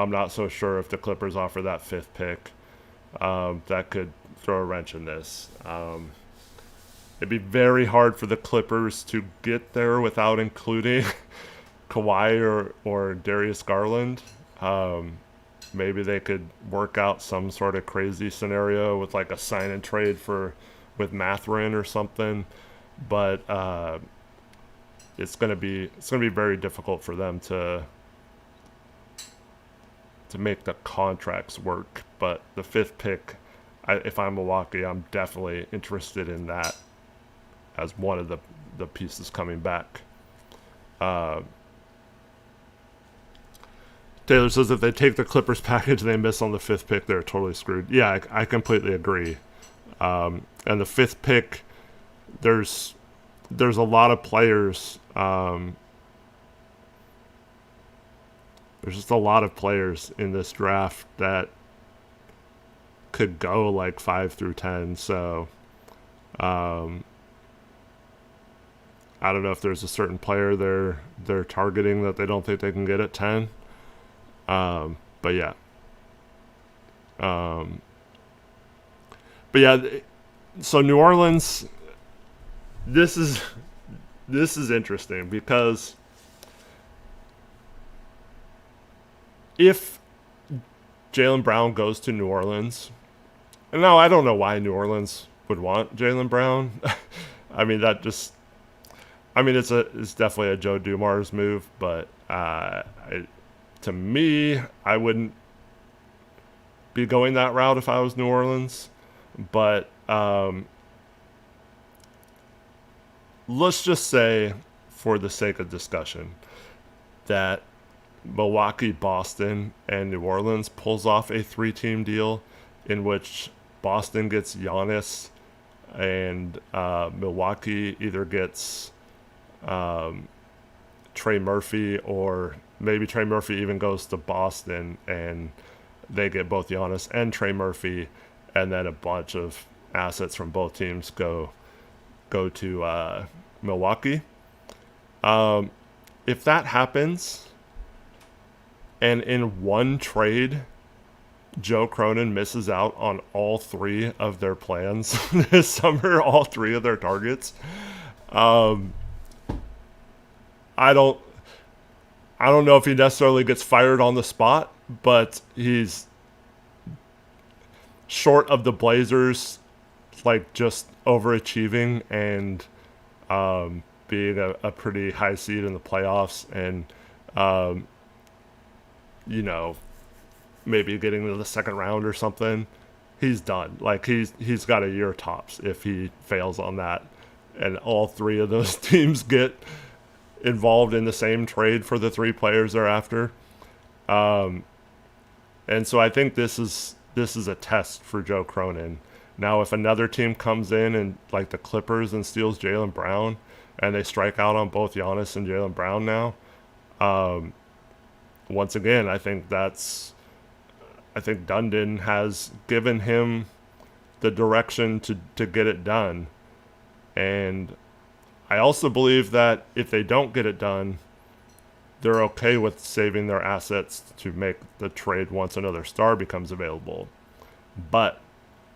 I'm not so sure if the Clippers offer that 5th pick. That could throw a wrench in this. It'd be very hard for the Clippers to get there without including Kawhi or Darius Garland. Maybe they could work out some sort of crazy scenario with like a sign and trade with Mathurin or something. But it's gonna be very difficult for them to make the contracts work. But the 5th pick, if I'm Milwaukee, I'm definitely interested in that as one of the pieces coming back. Taylor says if they take the Clippers package and they miss on the 5th pick, they're totally screwed. Yeah, I completely agree. And the 5th pick, there's a lot of players. There's just a lot of players in this draft that could go like 5 through 10. So I don't know if there's a certain player they're targeting that they don't think they can get at 10. But yeah. So New Orleans, this is interesting because if Jaylen Brown goes to New Orleans, and now I don't know why New Orleans would want Jaylen Brown. It's definitely a Joe Dumars move, but to me, I wouldn't be going that route if I was New Orleans. But let's just say, for the sake of discussion, that Milwaukee, Boston, and New Orleans pulls off a 3-team deal in which Boston gets Giannis and Milwaukee either gets Trey Murphy, or maybe Trey Murphy even goes to Boston and they get both Giannis and Trey Murphy, and then a bunch of assets from both teams go to Milwaukee. If that happens, and in one trade, Joe Cronin misses out on all three of their plans this summer, all three of their targets. Um, I don't I don't know if he necessarily gets fired on the spot, but he's short of the Blazers, like just overachieving and being a pretty high seed in the playoffs, and um, you know, maybe getting to the second round or something. He's done. Like he's got a year tops if he fails on that, and all three of those teams get involved in the same trade for the three players they're after. Um, and so I think this is a test for Joe Cronin. Now, if another team comes in and like the Clippers and steals Jaylen Brown, and they strike out on both Giannis and Jaylen Brown now, um, once again, I think Dundon has given him the direction to get it done. And I also believe that if they don't get it done, they're okay with saving their assets to make the trade once another star becomes available. But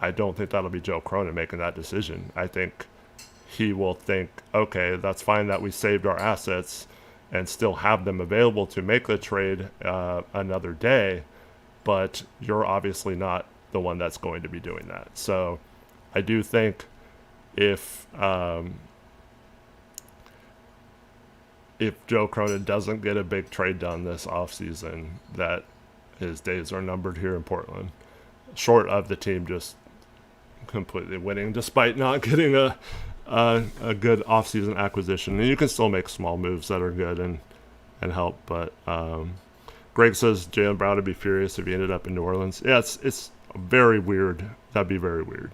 I don't think that'll be Joe Cronin making that decision. I think he will think, okay, that's fine that we saved our assets and still have them available to make the trade another day, but you're obviously not the one that's going to be doing that. So I do think if Joe Cronin doesn't get a big trade done this offseason, that his days are numbered here in Portland, short of the team just completely winning despite not getting a good offseason acquisition. And you can still make small moves that are good and help. But Greg says Jaylen Brown would be furious if he ended up in New Orleans. Yeah, it's very weird. That'd be very weird.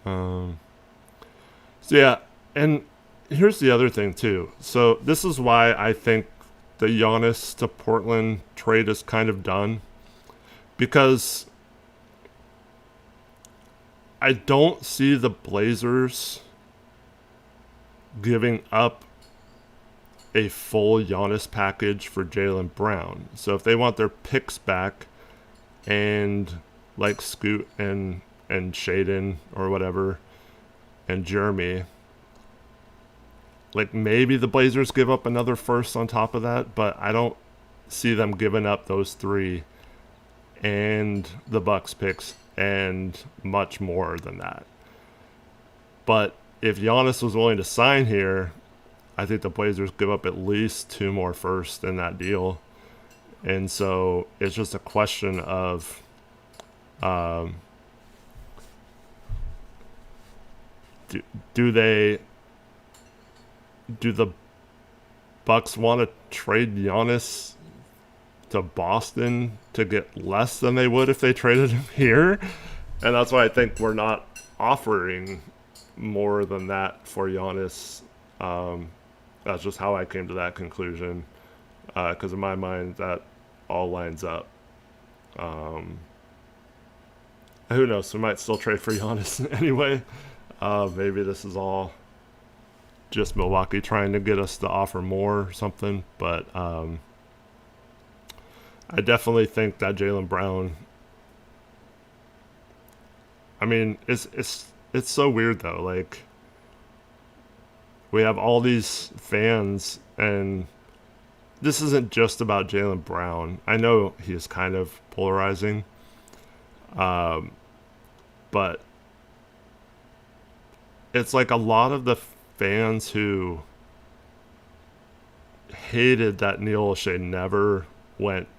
So yeah, and here's the other thing too. So this is why I think the Giannis to Portland trade is kind of done, because I don't see the Blazers giving up a full Giannis package for Jaylen Brown. So if they want their picks back and like Scoot and Shaden or whatever and Jeremy, like maybe the Blazers give up another first on top of that, but I don't see them giving up those three and the Bucks picks and much more than that. But if Giannis was willing to sign here, I think the Blazers give up at least two more firsts in that deal. And so it's just a question of do the Bucks want to trade Giannis to Boston to get less than they would if they traded him here? And that's why I think we're not offering more than that for Giannis. That's just how I came to that conclusion, because in my mind that all lines up. Who knows? We might still trade for Giannis anyway. Maybe this is all just Milwaukee trying to get us to offer more or something. But I definitely think that Jaylen Brown. I mean, it's so weird though. Like, we have all these fans, and this isn't just about Jaylen Brown. I know he is kind of polarizing, but it's like a lot of the fans who hated that Neil O'Shea never went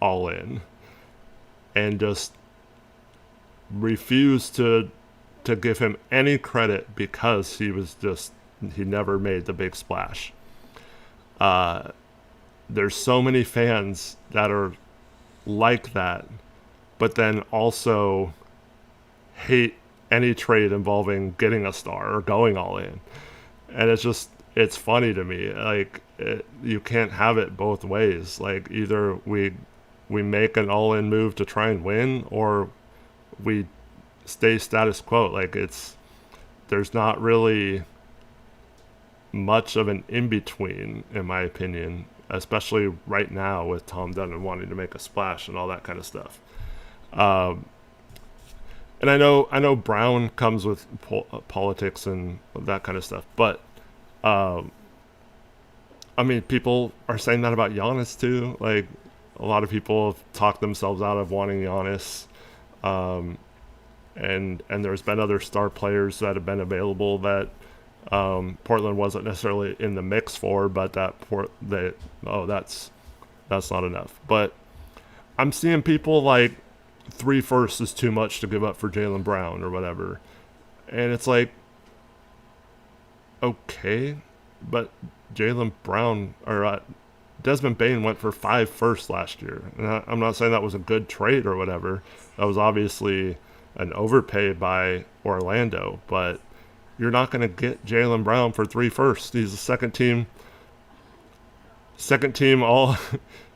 all in and just refused to give him any credit because he never made the big splash. There's so many fans that are like that, but then also hate any trade involving getting a star or going all in. And it's funny to me. Like, you can't have it both ways. Like, either we make an all-in move to try and win, or we stay status quo. Like, there's not really much of an in-between, in my opinion, especially right now with Tom Dunn wanting to make a splash and all that kind of stuff. Um, and I know Brown comes with politics and that kind of stuff, but um, I mean, people are saying that about Giannis too. Like, a lot of people have talked themselves out of wanting Giannis, um, and there's been other star players that have been available that Portland wasn't necessarily in the mix for, but that's not enough. But I'm seeing people like 3 firsts is too much to give up for Jaylen Brown or whatever, and it's like, okay, but Jaylen Brown or Desmond Bane went for 5 firsts last year. And I'm not saying that was a good trade or whatever. That was obviously an overpay by Orlando, but you're not going to get Jaylen Brown for 3 firsts. He's a second team all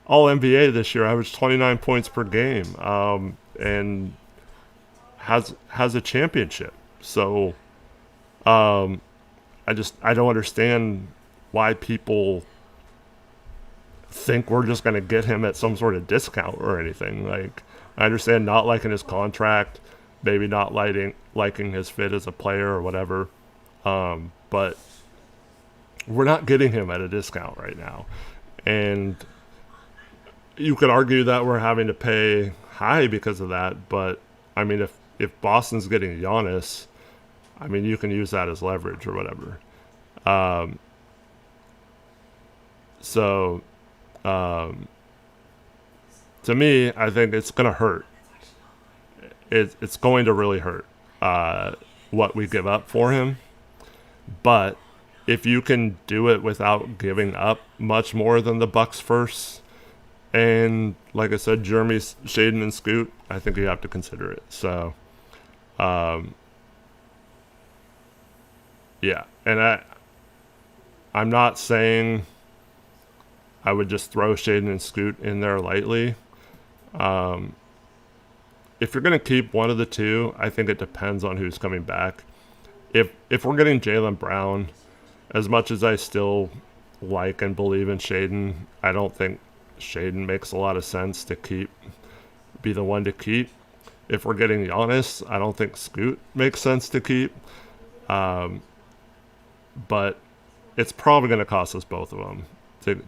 NBA this year, averaged 29 points per game, and has a championship. So I don't understand why people think we're just going to get him at some sort of discount or anything. Like, I understand not liking his contract, maybe not liking his fit as a player or whatever, but we're not getting him at a discount right now. And you could argue that we're having to pay high because of that, but I mean, if Boston's getting Giannis, I mean, you can use that as leverage or whatever. So to me, I think it's going to hurt. It's going to really hurt what we give up for him. But if you can do it without giving up much more than the Bucks first, and like I said, Jeremy, Shaden, and Scoot, I think you have to consider it. So, yeah. And I'm not saying I would just throw Shaden and Scoot in there lightly. If you're going to keep one of the two, I think it depends on who's coming back. If we're getting Jaylen Brown, as much as I still like and believe in Shaden, I don't think Shaden makes a lot of sense to be the one to keep. If we're getting Giannis, I don't think Scoot makes sense to keep. But it's probably going to cost us both of them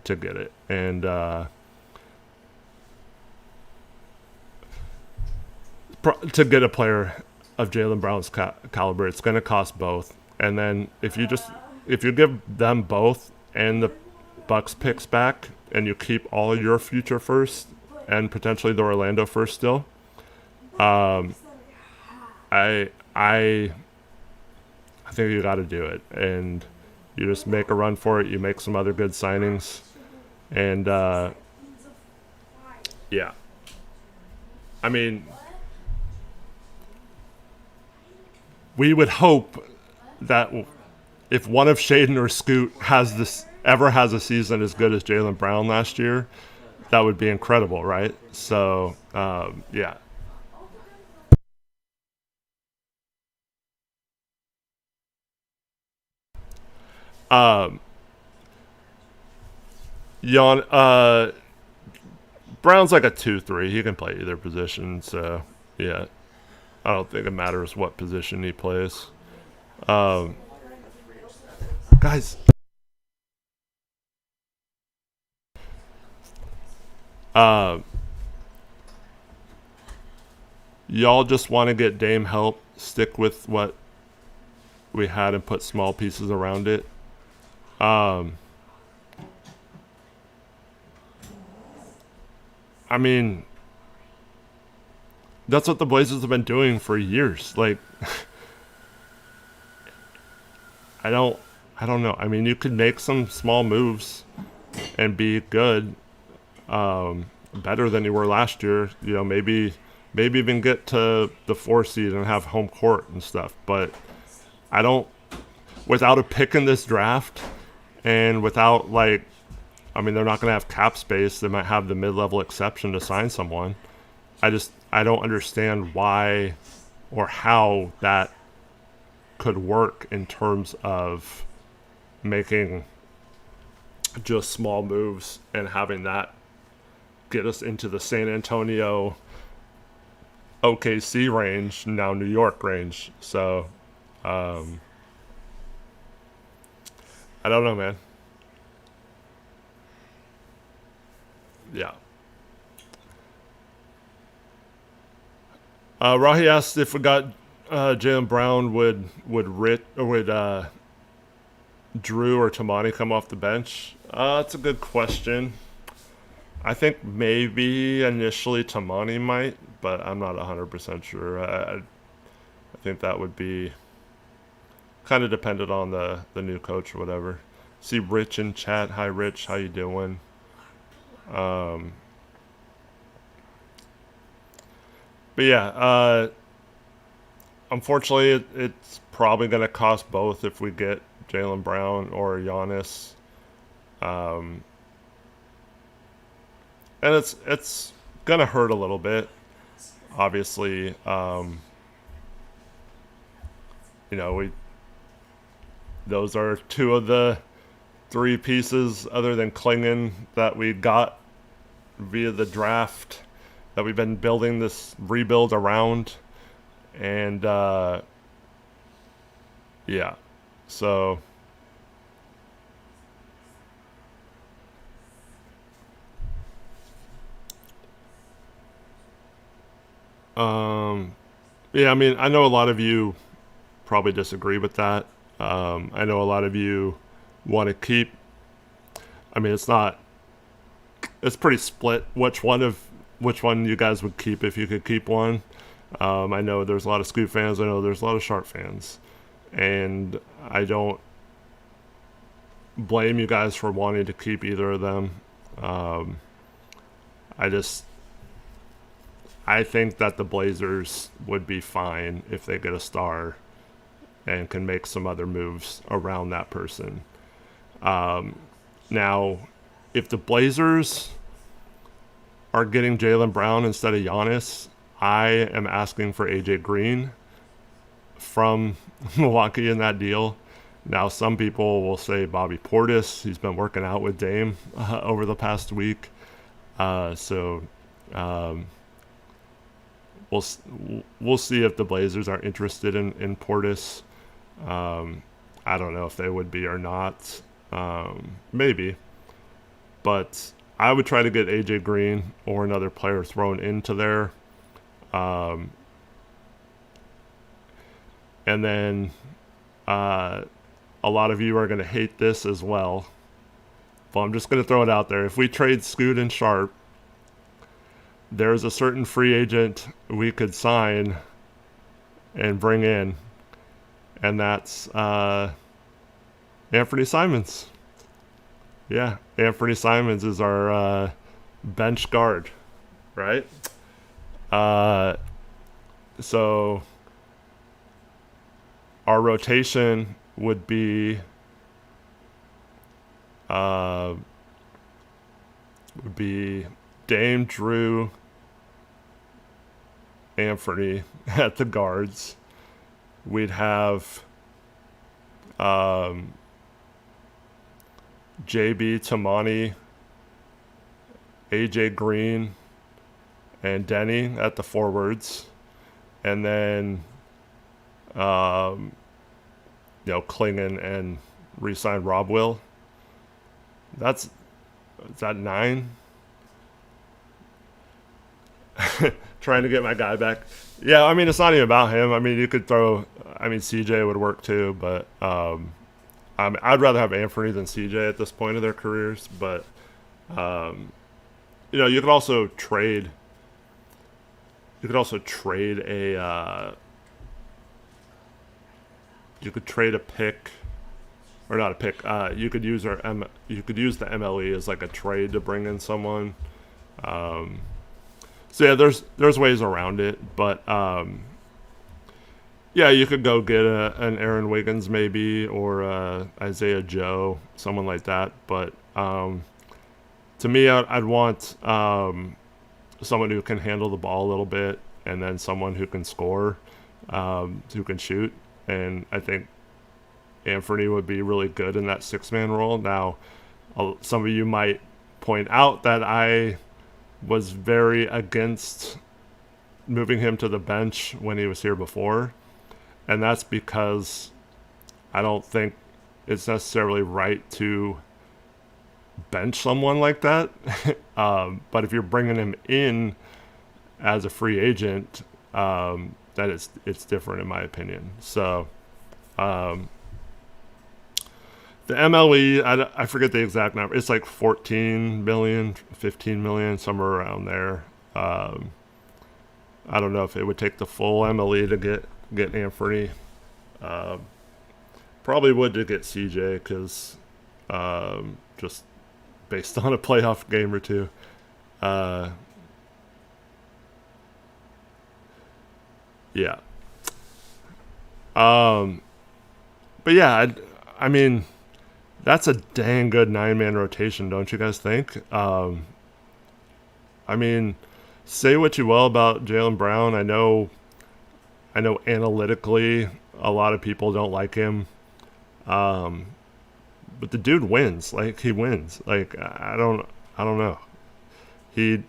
to get it. And to get a player of Jaylen Brown's caliber, it's going to cost both. And then if you give them both and the Bucks picks back, and you keep all of your future first and potentially the Orlando first still, I think you got to do it, and you just make a run for it. You make some other good signings, and yeah. I mean, we would hope that if one of Shaden or Scoot ever has a season as good as Jaylen Brown last year, that would be incredible, right? So, yeah. Brown's like a 2-3. He can play either position, so yeah. I don't think it matters what position he plays. Guys. Y'all just want to get Dame help, stick with what we had and put small pieces around it. I mean, that's what the Blazers have been doing for years. Like, I don't know. I mean, you could make some small moves and be good, better than you were last year. You know, maybe even get to the 4 seed and have home court and stuff. But without a pick in this draft, and without, like, I mean, they're not going to have cap space. They might have the mid-level exception to sign someone. I don't understand why or how that could work in terms of making just small moves and having that get us into the San Antonio, OKC range, now New York range. So, I don't know, man. Yeah. Rahi asked if we got Jaylen Brown, would Drew or Tamani come off the bench? That's a good question. I think maybe initially Tamani might, but I'm not 100% sure. I think that would be kind of dependent on the new coach or whatever. See Rich in chat. Hi, Rich. How you doing? Um, but yeah, unfortunately, it's probably going to cost both if we get Jaylen Brown or Giannis. Um, and it's gonna hurt a little bit. Obviously, we those are two of the three pieces other than Klingon that we got via the draft that we've been building this rebuild around, and yeah, so. Yeah, I mean, I know a lot of you probably disagree with that. I know a lot of you want to keep. I mean, it's pretty split. Which one you guys would keep if you could keep one? I know there's a lot of Scoop fans. I know there's a lot of Sharp fans, and I don't blame you guys for wanting to keep either of them. I think that the Blazers would be fine if they get a star and can make some other moves around that person. Now, if the Blazers are getting Jaylen Brown instead of Giannis, I am asking for AJ Green from Milwaukee in that deal. Now, some people will say Bobby Portis. He's been working out with Dame over the past week. So we'll see if the Blazers are interested in Portis. I don't know if they would be or not. Maybe. But I would try to get AJ Green or another player thrown into there. And then a lot of you are going to hate this as well. But I'm just going to throw it out there. If we trade Scoot and Sharp, there's a certain free agent we could sign and bring in, and that's Anthony Simons. Yeah, Anthony Simons is our bench guard, right? So our rotation would be Dame, Drew, Anthony at the guards. We'd have JB, Tamani, AJ Green, and Denny at the forwards. And then, Klingon and re-sign Rob Will. Is that 9? Trying to get my guy back. Yeah, I mean, it's not even about him. I mean, you could CJ would work too, but I'd rather have Anthony than CJ at this point of their careers. But, you could also trade. You could also trade a. You could trade a pick, or not a pick. You could use the MLE as like a trade to bring in someone. So yeah, there's ways around it, but you could go get an Aaron Wiggins maybe, or Isaiah Joe, someone like that. But to me, I'd want someone who can handle the ball a little bit, and then someone who can score, who can shoot. And I think Anthony would be really good in that 6-man role. Now, Some of you might point out that I was very against moving him to the bench when he was here before. And that's because I don't think it's necessarily right to bench someone like that. But if you're bringing him in as a free agent, then it's different in my opinion. So the MLE, I forget the exact number. It's like 14 million, 15 million, somewhere around there. I don't know if it would take the full MLE to get Anthony. Probably would to get CJ because just based on a playoff game or two. Yeah. But yeah, I mean, that's a dang good 9-man rotation, don't you guys think? I mean, say what you will about Jaylen Brown. I know analytically a lot of people don't like him. But the dude wins. Like, he wins. Like, I don't know. He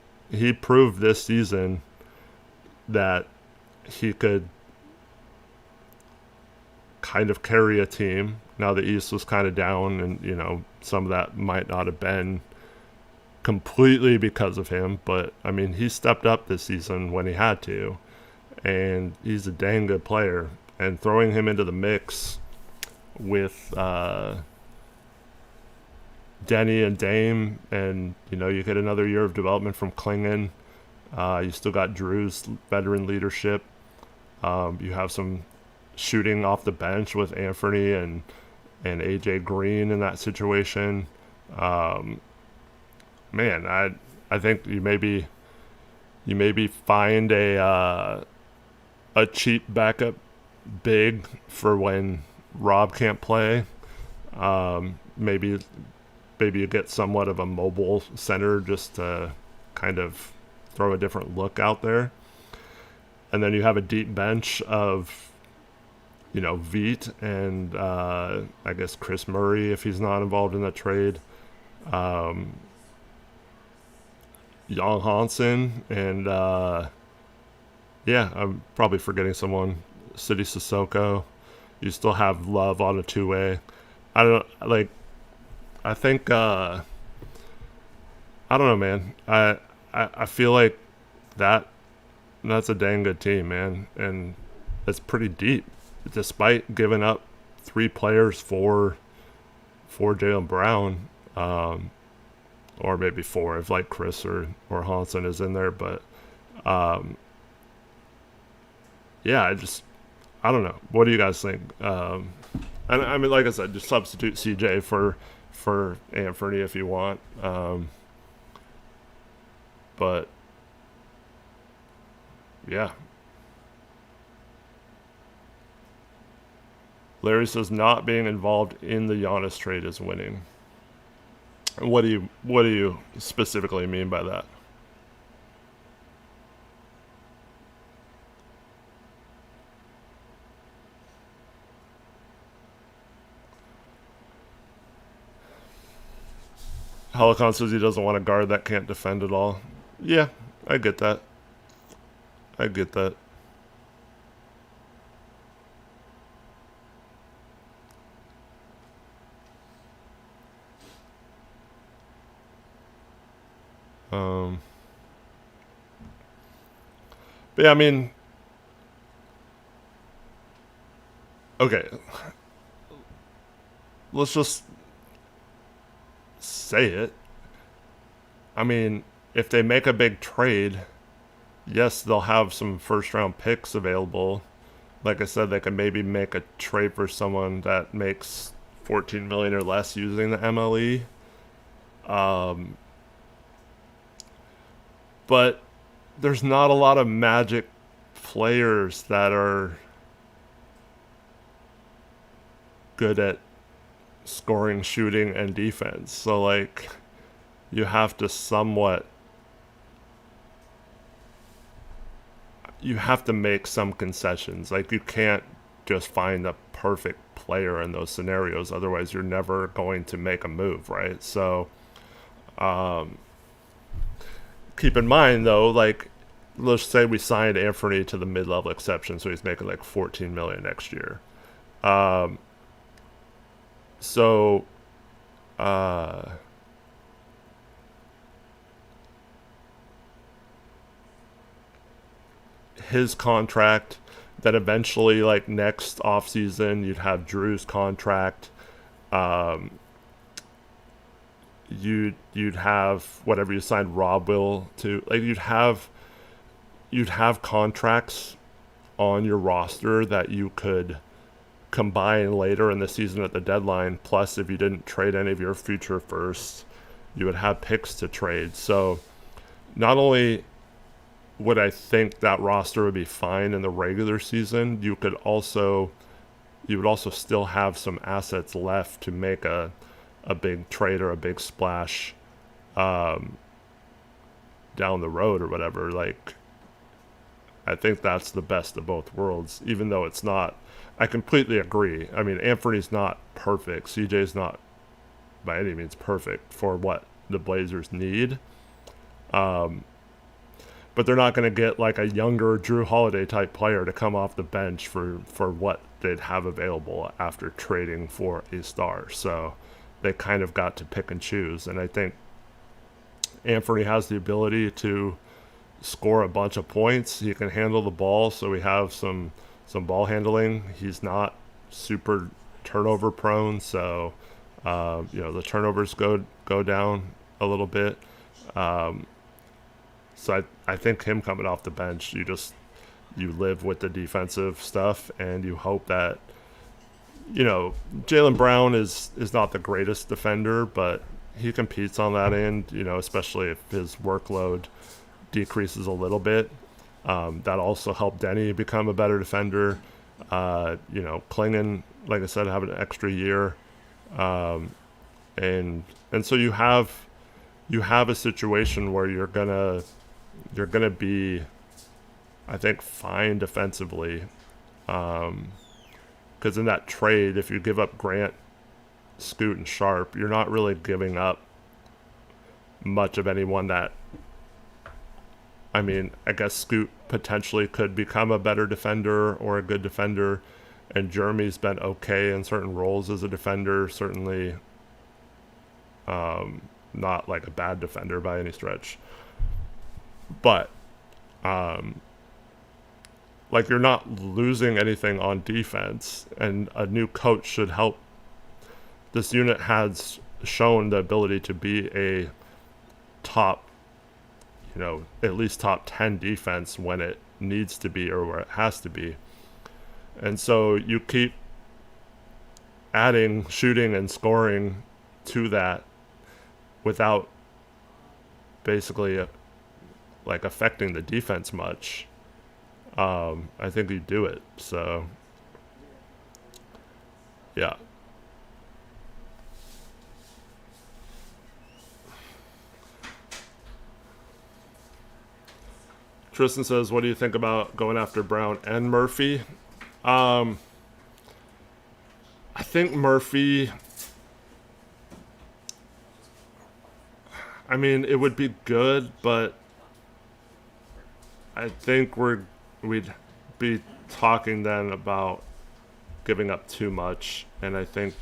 proved this season that he could kind of carry a team. Now the East was kind of down, and some of that might not have been completely because of him, but I mean, he stepped up this season when he had to, and he's a dang good player. And throwing him into the mix with Denny and Dame, and you get another year of development from Klingon. You still got Drew's veteran leadership. You have some shooting off the bench with Anthony and AJ Green in that situation. Man, I think you maybe find a cheap backup big for when Rob can't play. Maybe you get somewhat of a mobile center just to kind of throw a different look out there. And then you have a deep bench of Veet and I guess Chris Murray if he's not involved in the trade. Jan Hansen and I'm probably forgetting someone. City Sissoko. You still have Love on a two-way. I think I don't know, man. I feel like that's a dang good team, man, and it's pretty deep, despite giving up 3 players for Jaylen Brown, or maybe 4 if like Chris or Hansen is in there, but I don't know. What do you guys think? And I mean, like I said, just substitute CJ for Anthony if you want. But yeah. Larry says not being involved in the Giannis trade is winning. What do you specifically mean by that? Helicon says he doesn't want a guard that can't defend at all. Yeah, I get that. But yeah, I mean, okay, let's just say it. I mean, if they make a big trade, yes, they'll have some first round picks available. Like I said, they can maybe make a trade for someone that makes 14 million or less using the MLE. But there's not a lot of Magic players that are good at scoring, shooting, and defense. So, like, you have to make some concessions. Like, you can't just find the perfect player in those scenarios. Otherwise, you're never going to make a move, right? So keep in mind, though, like, let's say we signed Anthony to the mid-level exception, so he's making like $14 million next year. So his contract, that eventually, like, next offseason, you'd have Drew's contract. You'd have whatever you signed Rob Will to. Like, you'd have contracts on your roster that you could combine later in the season at the deadline. Plus, if you didn't trade any of your future firsts, you would have picks to trade. So not only would I think that roster would be fine in the regular season, you would also still have some assets left to make a big trade or a big splash down the road or whatever. Like, I think that's the best of both worlds, even though it's not. I completely agree. I mean, Anthony's not perfect. CJ's not by any means perfect for what the Blazers need. But they're not going to get like a younger Drew Holiday type player to come off the bench for what they'd have available after trading for a star. So they kind of got to pick and choose. And I think Anthony has the ability to score a bunch of points. He can handle the ball, so we have some ball handling. He's not super turnover prone, so the turnovers go down a little bit. So I think him coming off the bench, you live with the defensive stuff, and you hope that, Jaylen Brown is not the greatest defender, but he competes on that end, especially if his workload decreases a little bit. That also helped Denny become a better defender. Klingon, like I said, have an extra year. And so you have a situation where you're gonna be, I think, fine defensively. Because in that trade, if you give up Grant, Scoot, and Sharp, you're not really giving up much of anyone that, I mean, I guess Scoot potentially could become a better defender or a good defender, and Jeremy's been okay in certain roles as a defender, certainly not like a bad defender by any stretch. But like, you're not losing anything on defense, and a new coach should help. This unit has shown the ability to be a top, at least top 10 defense when it needs to be or where it has to be. And so you keep adding shooting and scoring to that without basically like affecting the defense much. I think you do it. So yeah. Tristan says, what do you think about going after Brown and Murphy? I think Murphy, I mean, it would be good, but I think we'd be talking then about giving up too much. And I think,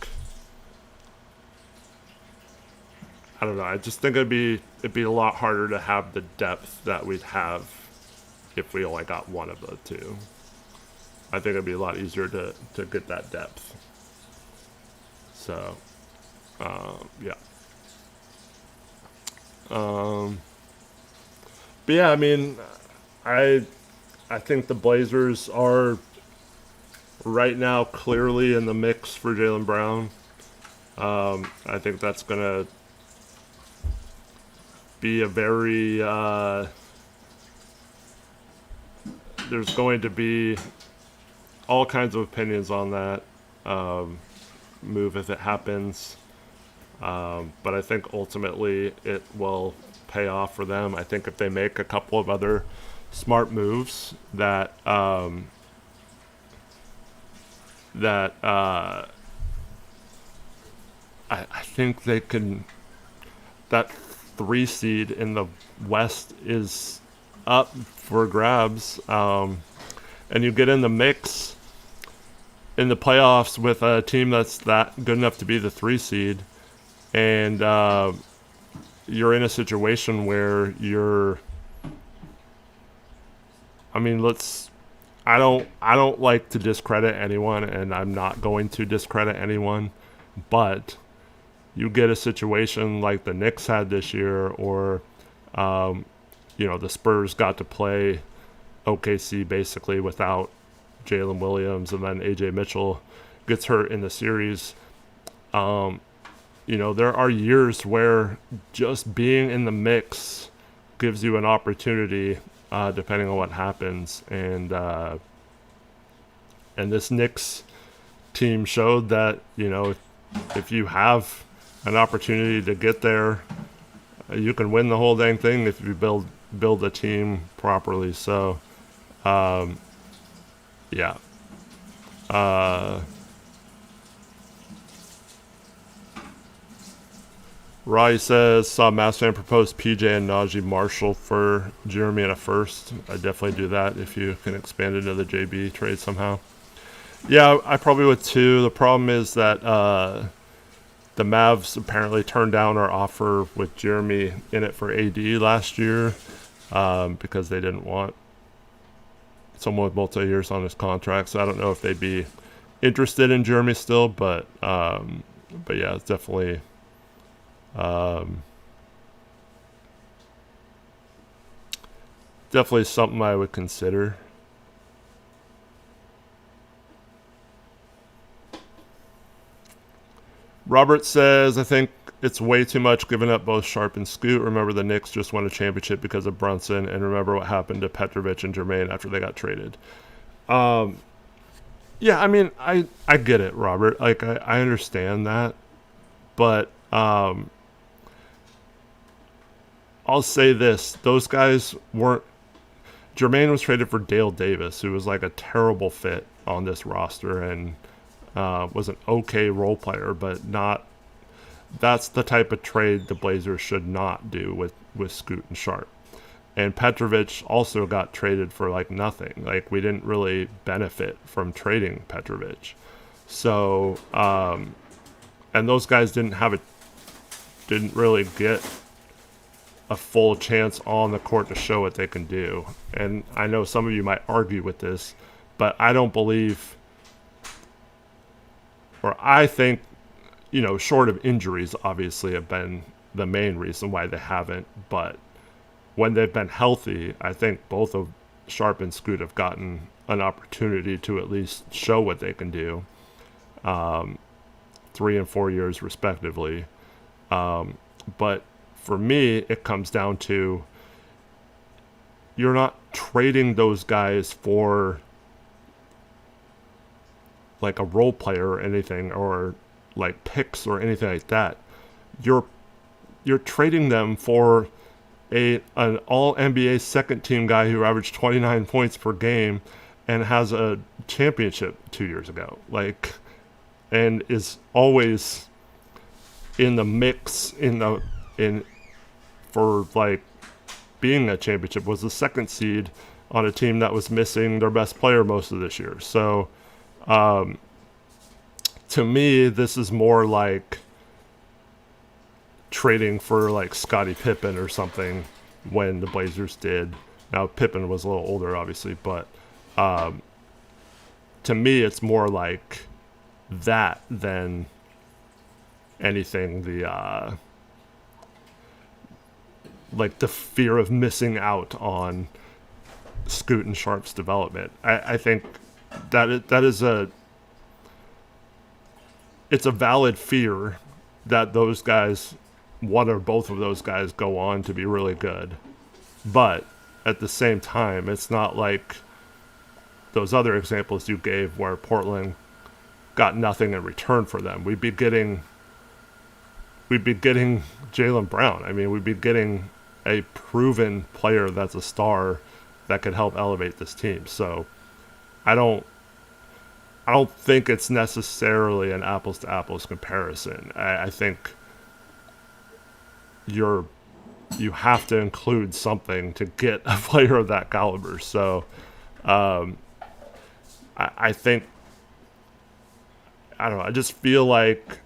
I don't know, I just think it'd be a lot harder to have the depth that we'd have if we only got one of the two. I think it'd be a lot easier to get that depth. So, yeah. But yeah, I mean, I think the Blazers are right now clearly in the mix for Jaylen Brown. I think that's going to be a very... there's going to be all kinds of opinions on that move if it happens. But I think ultimately it will pay off for them. I think if they make a couple of other smart moves that that I think they can. That 3 seed in the West is up for grabs, and you get in the mix in the playoffs with a team that's that good enough to be the 3 seed, and you're in a situation where you're. I mean, I don't like to discredit anyone, and I'm not going to discredit anyone, but you get a situation like the Knicks had this year, or the Spurs got to play OKC basically without Jalen Williams, and then AJ Mitchell gets hurt in the series. There are years where just being in the mix gives you an opportunity, depending on what happens. And this Knicks team showed that, if you have an opportunity to get there, you can win the whole dang thing if you build a team properly. So, yeah. Rai says, saw Massman propose PJ and Najee Marshall for Jeremy in a first. I'd definitely do that if you can expand into the JB trade somehow. Yeah, I probably would too. The problem is that the Mavs apparently turned down our offer with Jeremy in it for AD last year because they didn't want someone with multi-years on his contract. So I don't know if they'd be interested in Jeremy still, but yeah, it's definitely definitely something I would consider. Robert says, I think it's way too much giving up both Sharp and Scoot. Remember, the Knicks just won a championship because of Brunson, and remember what happened to Petrovic and Jermaine after they got traded. Yeah, I mean, I get it, Robert. Like, I understand that. But I'll say this. Those guys weren't... Jermaine was traded for Dale Davis, who was like a terrible fit on this roster and was an okay role player, but not... That's the type of trade the Blazers should not do with Scoot and Sharp. And Petrovic also got traded for like nothing. Like, we didn't really benefit from trading Petrovic. So, and those guys didn't really get a full chance on the court to show what they can do. And I know some of you might argue with this, but I don't believe, or I think, short of injuries, obviously have been the main reason why they haven't. But when they've been healthy, I think both of Sharp and Scoot have gotten an opportunity to at least show what they can do, 3 and 4 years respectively. But for me, it comes down to, you're not trading those guys for like a role player or anything, or like picks or anything like that. You're trading them for an all NBA second team guy who averaged 29 points per game and has a championship 2 years ago, like, and is always in the mix for like being a championship, was the second seed on a team that was missing their best player most of this year. So to me, this is more like trading for like Scottie Pippen or something when the Blazers did. Now, Pippen was a little older, obviously, but to me, it's more like that than anything. Like the fear of missing out on Scoot and Sharp's development. I think that is it's a valid fear that those guys, one or both of those guys, go on to be really good. But at the same time, it's not like those other examples you gave where Portland got nothing in return for them. We'd be getting Jaylen Brown. I mean, we'd be getting a proven player that's a star that could help elevate this team. So I I don't think it's necessarily an apples to apples comparison. I think you have to include something to get a player of that caliber. So I think, I don't know, I just feel like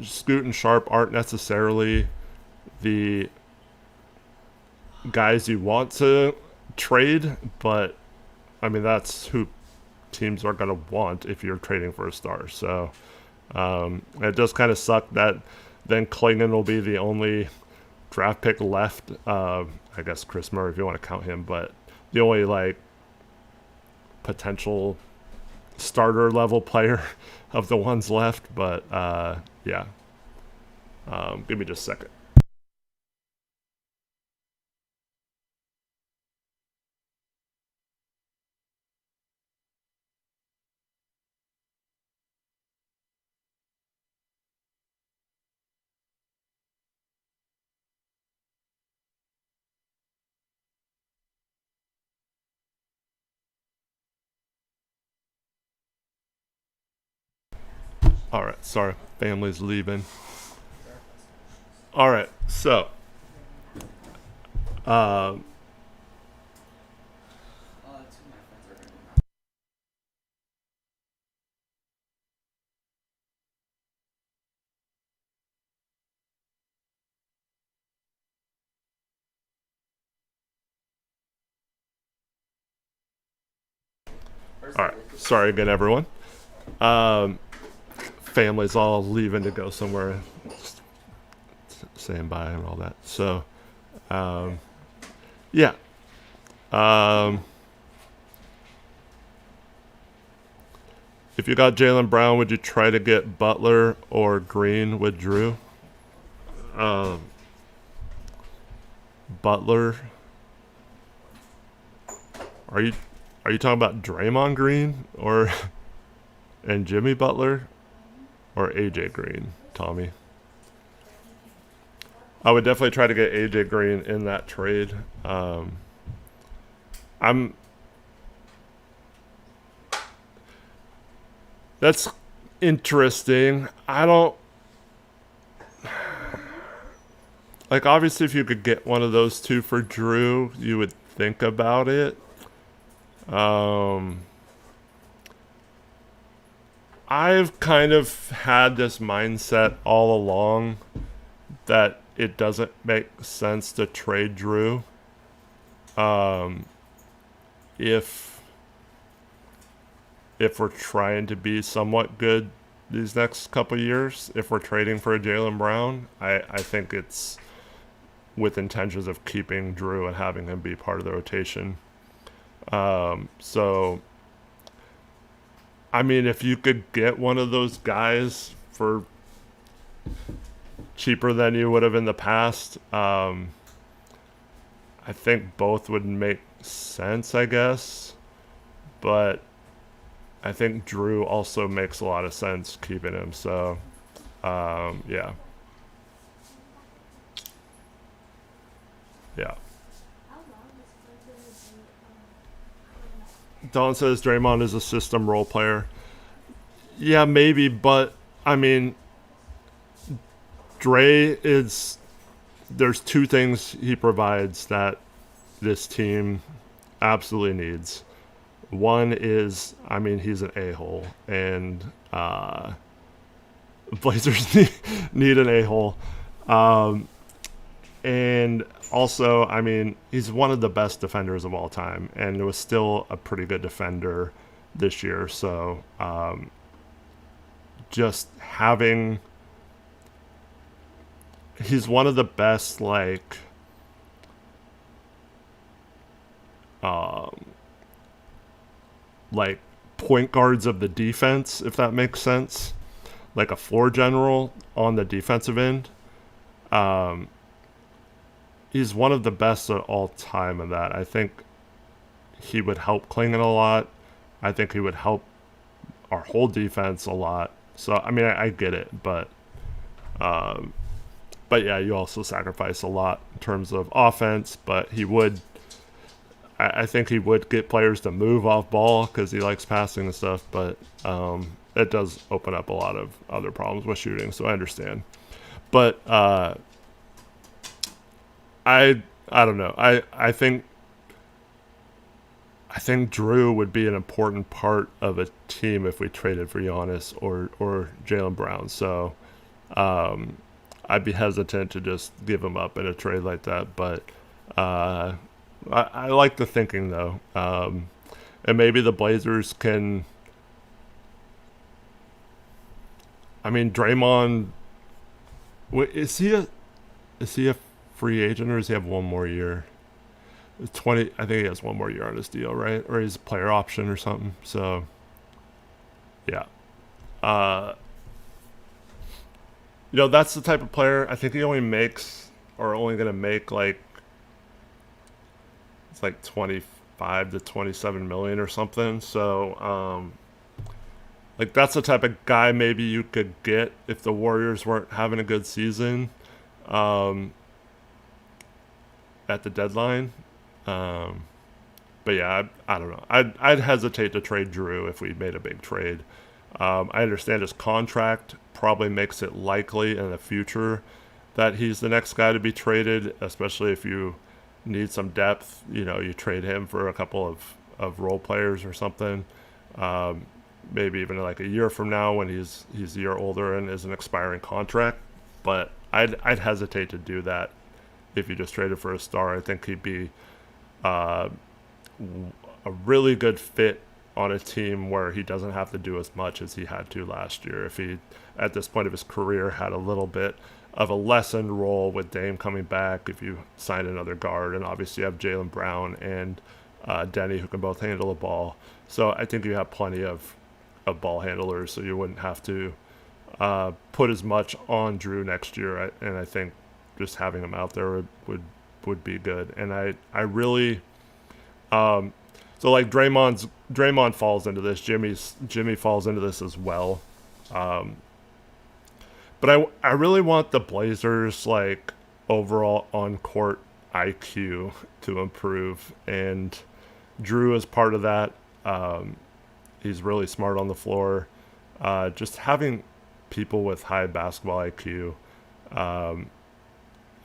Scoot and Sharp aren't necessarily the guys you want to trade, but I mean, that's who teams are going to want if you're trading for a star. So it does kind of suck that then Klingon will be the only draft pick left. I guess Chris Murray, if you want to count him, but the only like potential starter level player of the ones left. But yeah, give me just a second. All right, sorry, family's leaving. All right, so all right, sorry again, everyone. Family's all leaving to go somewhere, saying bye and all that. So, yeah. If you got Jaylen Brown, would you try to get Butler or Green with Drew? Butler. Are you talking about Draymond Green or and Jimmy Butler or AJ Green, Tommy? I would definitely try to get AJ Green in that trade. That's interesting. I don't like, obviously if you could get one of those two for Drew, you would think about it. I've kind of had this mindset all along that it doesn't make sense to trade Drew. If we're trying to be somewhat good these next couple years, if we're trading for a Jaylen Brown, I think it's with intentions of keeping Drew and having him be part of the rotation. So, I mean, if you could get one of those guys for cheaper than you would have in the past, I think both would make sense, I guess. But I think Drew also makes a lot of sense keeping him. So, yeah. Yeah. Don says Draymond is a system role player. Yeah, maybe, but I mean, there's two things he provides that this team absolutely needs. One is, I mean, he's an a-hole, and Blazers need an a-hole. And also, I mean, he's one of the best defenders of all time, and it was still a pretty good defender this year. So just having, he's one of the best, like, point guards of the defense, if that makes sense. Like a floor general on the defensive end. He's one of the best at all time in that. I think he would help Klingon a lot. I think he would help our whole defense a lot. So, I mean, I get it, but yeah, you also sacrifice a lot in terms of offense, but he would I think he would get players to move off ball because he likes passing and stuff, but it does open up a lot of other problems with shooting, so I understand. But I don't know. I think Drew would be an important part of a team if we traded for Giannis or Jaylen Brown. So I'd be hesitant to just give him up in a trade like that. But I like the thinking, though. And maybe the Blazers can... I mean, Draymond... Is he a free agent, or does he have one more year? 20. I think he has one more year on his deal, right? Or he's a player option or something. So, yeah. That's the type of player. I think he only makes, or only going to make, it's like 25 to 27 million or something. So, that's the type of guy maybe you could get if the Warriors weren't having a good season at the deadline. But yeah, I don't know. I'd hesitate to trade Drew if we made a big trade. I understand his contract probably makes it likely in the future that he's the next guy to be traded, especially if you need some depth. You trade him for a couple of role players or something. Maybe even like a year from now when he's a year older and is an expiring contract. But I'd hesitate to do that if you just traded for a star. I think he'd be a really good fit on a team where he doesn't have to do as much as he had to last year. If he, at this point of his career, had a little bit of a lessened role with Dame coming back, if you sign another guard, and obviously you have Jaylen Brown and Denny who can both handle the ball. So I think you have plenty of ball handlers, so you wouldn't have to put as much on Drew next year. And I think just having him out there would be good. And I really so like Draymond falls into this, Jimmy falls into this as well. But I really want the Blazers overall on court IQ to improve, and Drew is part of that. He's really smart on the floor. Just having people with high basketball IQ.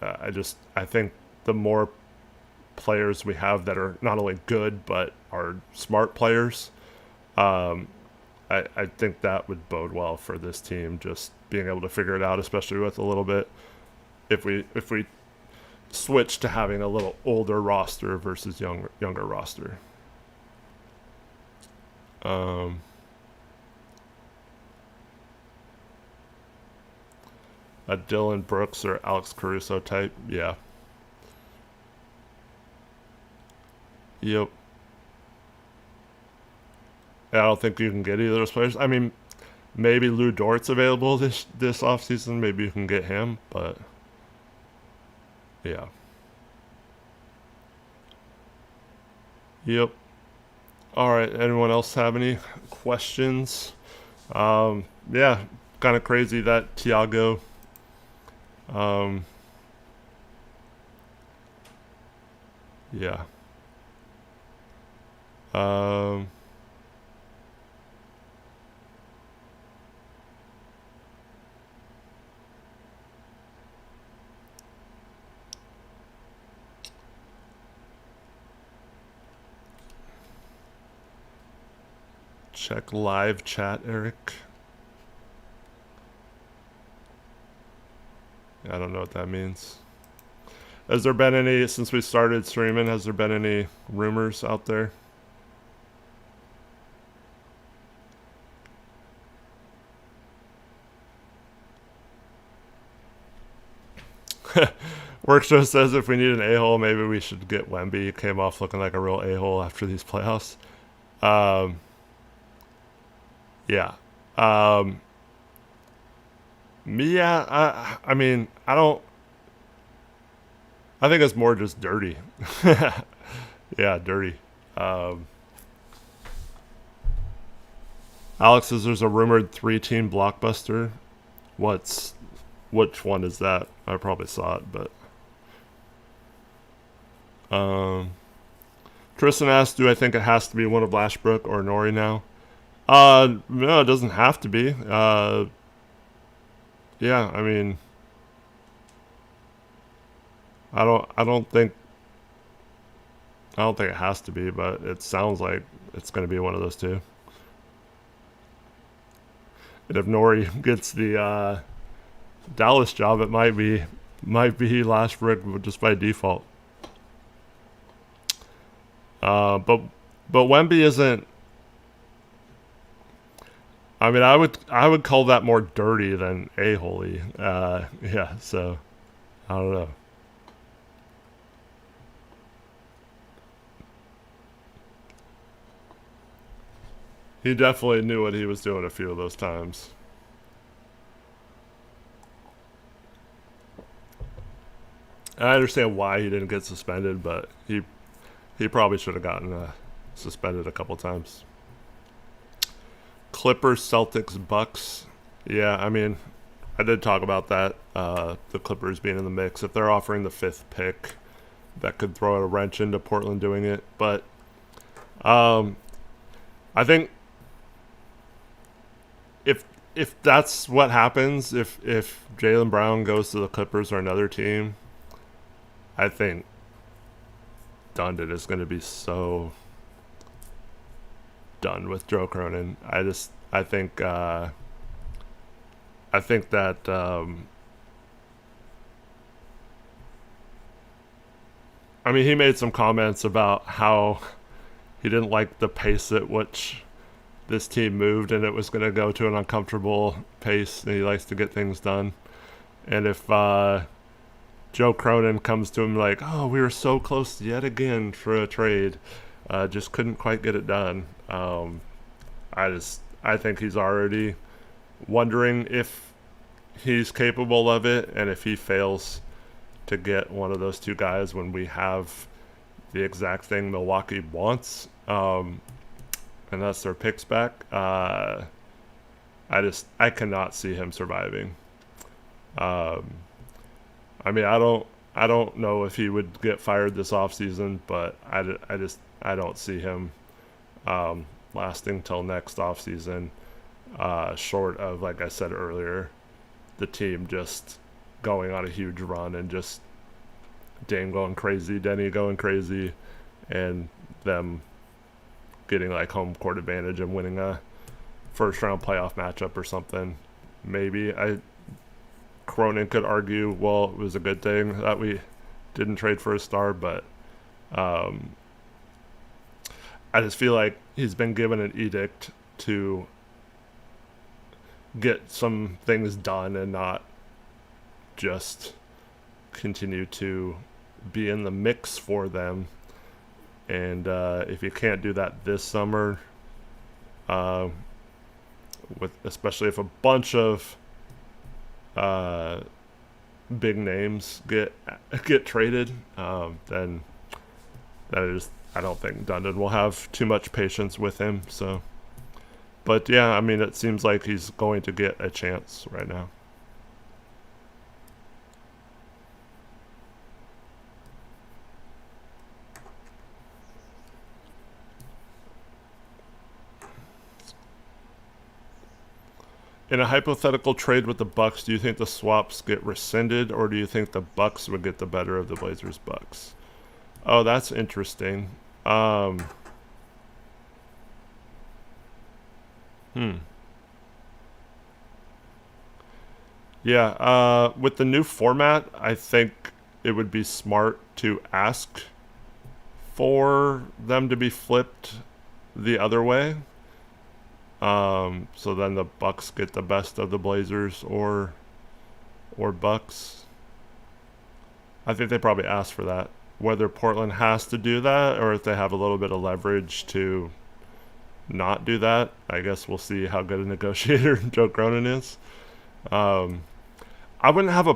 I think the more players we have that are not only good but are smart players, I think that would bode well for this team, just being able to figure it out, especially with a little bit if we switch to having a little older roster versus younger roster. A Dylan Brooks or Alex Caruso type, yeah. Yep. I don't think you can get either of those players. I mean, maybe Lou Dort's available this offseason. Maybe you can get him, but yeah. Yep. All right. Anyone else have any questions? Yeah, kind of crazy that Tiago. Yeah. Check live chat, Eric. I don't know what that means. Has there been any, since we started streaming, has there been any rumors out there? Workshow says if we need an a-hole, maybe we should get Wemby. He came off looking like a real a-hole after these playoffs. Yeah. I mean, I think it's more just dirty. Yeah, dirty. Alex says there's a rumored 3-team blockbuster. Which one is that? I probably saw it, but Tristan asked, do I think it has to be one of Lashbrook or Nori now? No, it doesn't have to be. Yeah, I mean, I don't think it has to be, but it sounds like it's going to be one of those two. And if Nori gets the Dallas job, it might be Lashbrook just by default. But Wemby isn't. I mean, I would call that more dirty than a-holy. Yeah, so I don't know. He definitely knew what he was doing a few of those times. I understand why he didn't get suspended, but he probably should have gotten suspended a couple times. Clippers, Celtics, Bucks. Yeah, I mean, I did talk about that. The Clippers being in the mix. If they're offering the 5th pick, that could throw a wrench into Portland doing it. But I think if that's what happens, if Jaylen Brown goes to the Clippers or another team, I think Dundon is going to be so done with Joe Cronin. I think that I mean, he made some comments about how he didn't like the pace at which this team moved, and it was going to go to an uncomfortable pace, and he likes to get things done. And if Joe Cronin comes to him like, oh, we were so close yet again for a trade, just couldn't quite get it done. I think he's already wondering if he's capable of it, and if he fails to get one of those two guys when we have the exact thing Milwaukee wants, and that's their picks back, I cannot see him surviving. I mean, I don't know if he would get fired this offseason, but I don't see him lasting till next offseason, short of, like I said earlier, the team just going on a huge run and just Dame going crazy, Denny going crazy, and them getting like home court advantage and winning a first round playoff matchup or something. Maybe Cronin could argue, well, it was a good thing that we didn't trade for a star, but I just feel like he's been given an edict to get some things done and not just continue to be in the mix for them. And if you can't do that this summer, especially if a bunch of big names get traded, then I don't think Dundon will have too much patience with him. So, but yeah, I mean, it seems like he's going to get a chance right now. In a hypothetical trade with the Bucks, do you think the swaps get rescinded, or do you think the Bucks would get the better of the Blazers Bucks? Oh, that's interesting. Yeah, with the new format, I think it would be smart to ask for them to be flipped the other way. So then the Bucks get the best of the Blazers or Bucks. I think they probably asked for that. Whether Portland has to do that or if they have a little bit of leverage to not do that, I guess we'll see how good a negotiator Joe Cronin is. I wouldn't have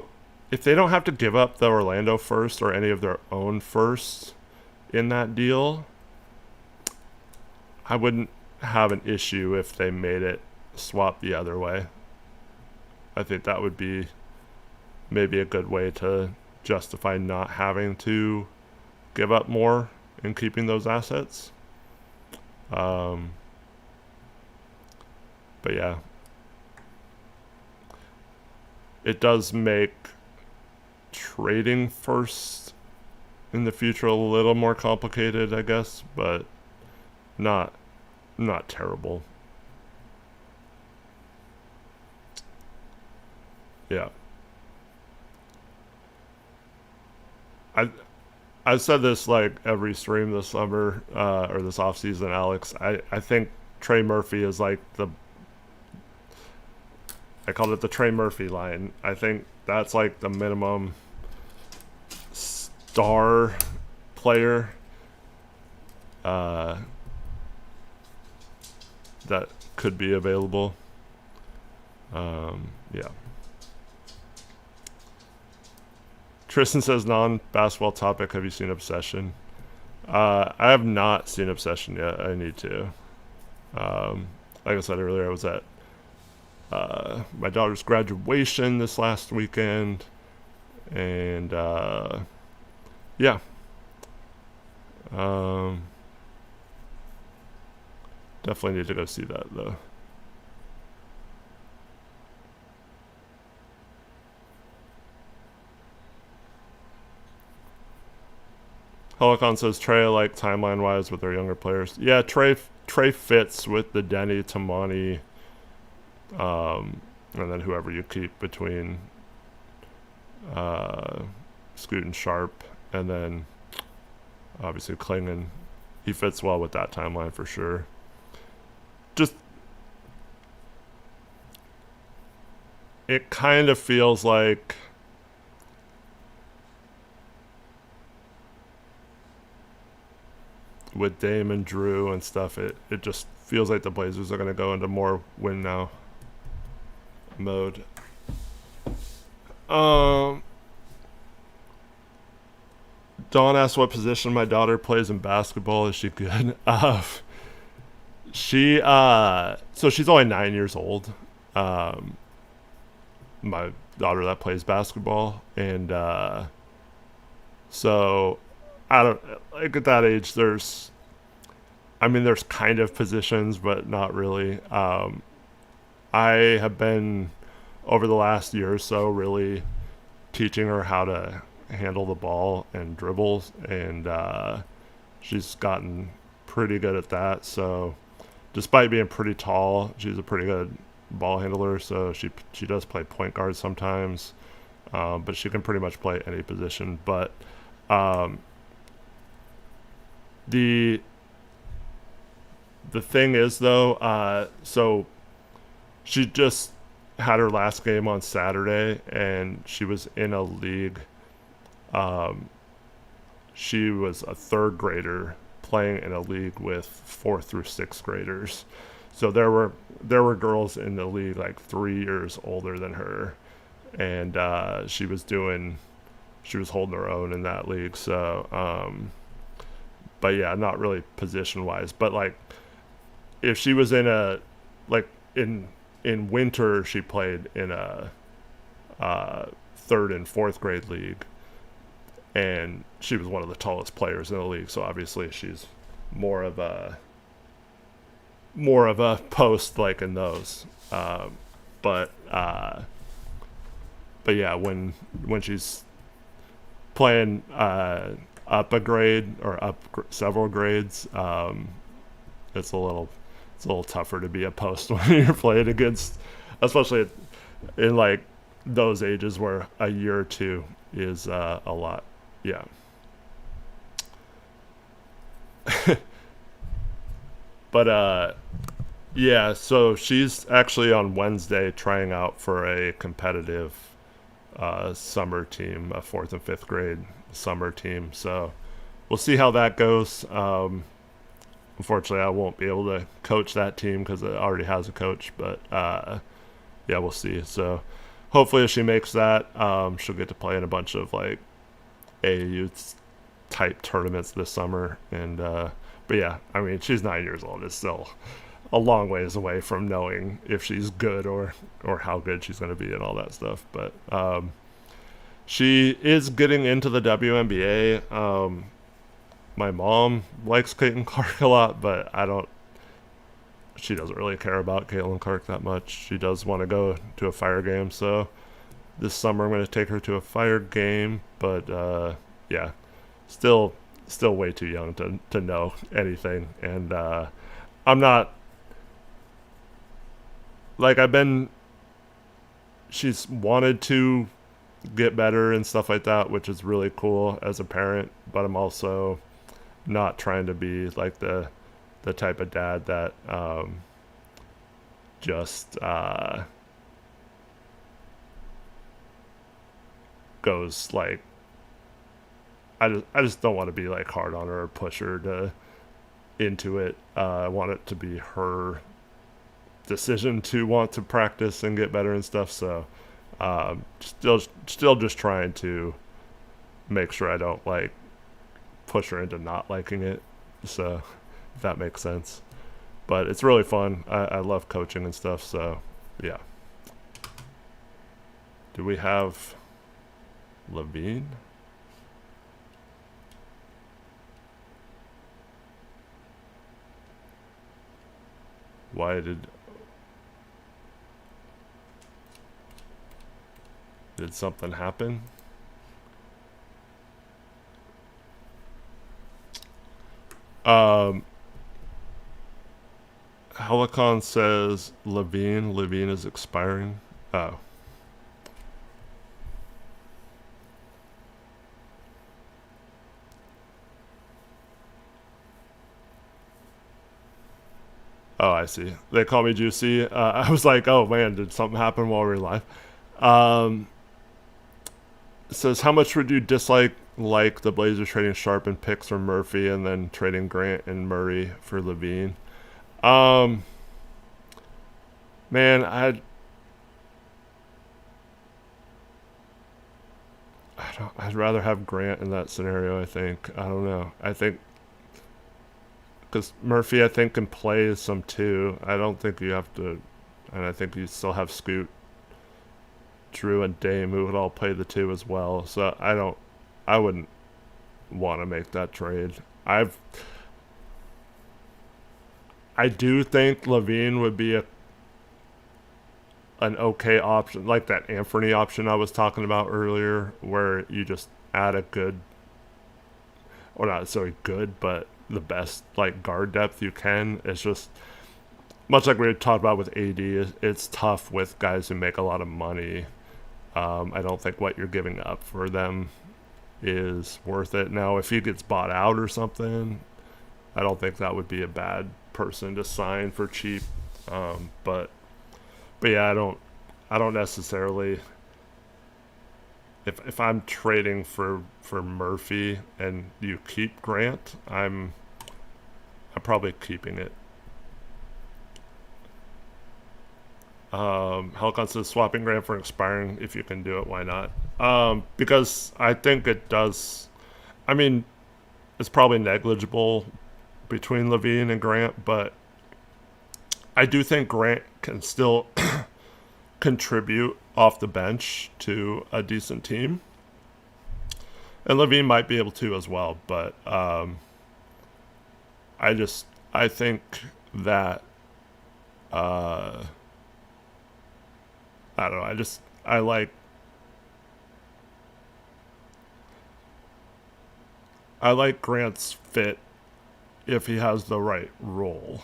if they don't have to give up the Orlando first or any of their own firsts in that deal, I wouldn't have an issue if they made it swap the other way. I think that would be maybe a good way to justify not having to give up more in keeping those assets. But yeah, it does make trading first in the future a little more complicated, I guess, but not terrible. Yeah. I've said this like every stream this summer, or this off season, Alex. I think Trey Murphy is like I called it the Trey Murphy line. I think that's like the minimum star player that could be available. Yeah. Tristan says, non-basketball topic, have you seen Obsession? I have not seen Obsession yet. I need to. Like I said earlier, I was at my daughter's graduation this last weekend. And, yeah. Definitely need to go see that, though. Helicon says Trey, like timeline wise with our younger players. Yeah, Trey fits with the Denny, Tamani, and then whoever you keep between Scoot and Sharp, and then obviously Klingon. He fits well with that timeline for sure. Just it kind of feels like with Dame and Drew and stuff, it just feels like the Blazers are going to go into more win now mode. Dawn asked what position my daughter plays in basketball. Is she good? So she's only 9 years old. My daughter that plays basketball, and so I don't like at that age. There's kind of positions, but not really. I have been over the last year or so really teaching her how to handle the ball and dribbles, and she's gotten pretty good at that. So despite being pretty tall, she's a pretty good ball handler. So she does play point guard sometimes, but she can pretty much play any position. But the thing is, though, so she just had her last game on Saturday, and she was in a league. She was a third grader playing in a league with 4th through 6th graders. So there were girls in the league like 3 years older than her, and she was holding her own in that league. So, but yeah, not really position wise, but like if she was in a like in winter, she played in a 3rd and 4th grade league, and she was one of the tallest players in the league. So obviously she's more of a post like in those. But yeah, when she's playing up a grade or up several grades, it's a little tougher to be a post when you're playing against, especially in like those ages where a year or two is a lot. Yeah. But yeah, so she's actually on Wednesday trying out for a competitive summer team, a 4th and 5th grade summer team. So we'll see how that goes. Unfortunately, I won't be able to coach that team because it already has a coach. But yeah, we'll see. So hopefully, if she makes that, she'll get to play in a bunch of like AAU type tournaments this summer. And but yeah, I mean, she's 9 years old. It's still a long ways away from knowing if she's good or how good she's going to be and all that stuff. But she is getting into the WNBA. my mom likes Caitlin Clark a lot, but she doesn't really care about Caitlin Clark that much. She does want to go to a Fire game, so this summer I'm going to take her to a Fire game, but yeah, still way too young to know anything. And I'm not, like, she's wanted to get better and stuff like that, which is really cool as a parent, but I'm also not trying to be like the type of dad that just goes like, I just don't want to be like hard on her or push her into it. I want it to be her decision to want to practice and get better and stuff. So still just trying to make sure I don't like push her into not liking it. So if that makes sense. But it's really fun. I love coaching and stuff. So yeah. Do we have Levine? Why did something happen? Helicon says Levine is expiring. Oh. Oh, I see. They call me Juicy. I was like, oh man, did something happen while we were live? It says, how much would you dislike the Blazers trading Sharp and picks for Murphy and then trading Grant and Murray for Levine? Man, I'd rather have Grant in that scenario. I think. I don't know. I think because Murphy, I think, can play some too. I don't think you have to, and I think you still have Scoot, Drew, and Dame who would all play the two as well. So I wouldn't want to make that trade. I do think Levine would be an okay option, like that Anthony option I was talking about earlier, where you just add a good, or not necessarily good, but the best like guard depth you can. It's just much like we talked about with AD. It's tough with guys who make a lot of money. I don't think what you're giving up for them is worth it. Now, if he gets bought out or something, I don't think that would be a bad person to sign for cheap. But yeah, I don't necessarily. If I'm trading for Murphy and you keep Grant, I'm probably keeping it. Helicon says swapping Grant for expiring, if you can do it, why not? Because I think it does. I mean, it's probably negligible between Levine and Grant, but I do think Grant can still contribute off the bench to a decent team. And Levine might be able to as well, but I think that I don't know. I like Grant's fit if he has the right role,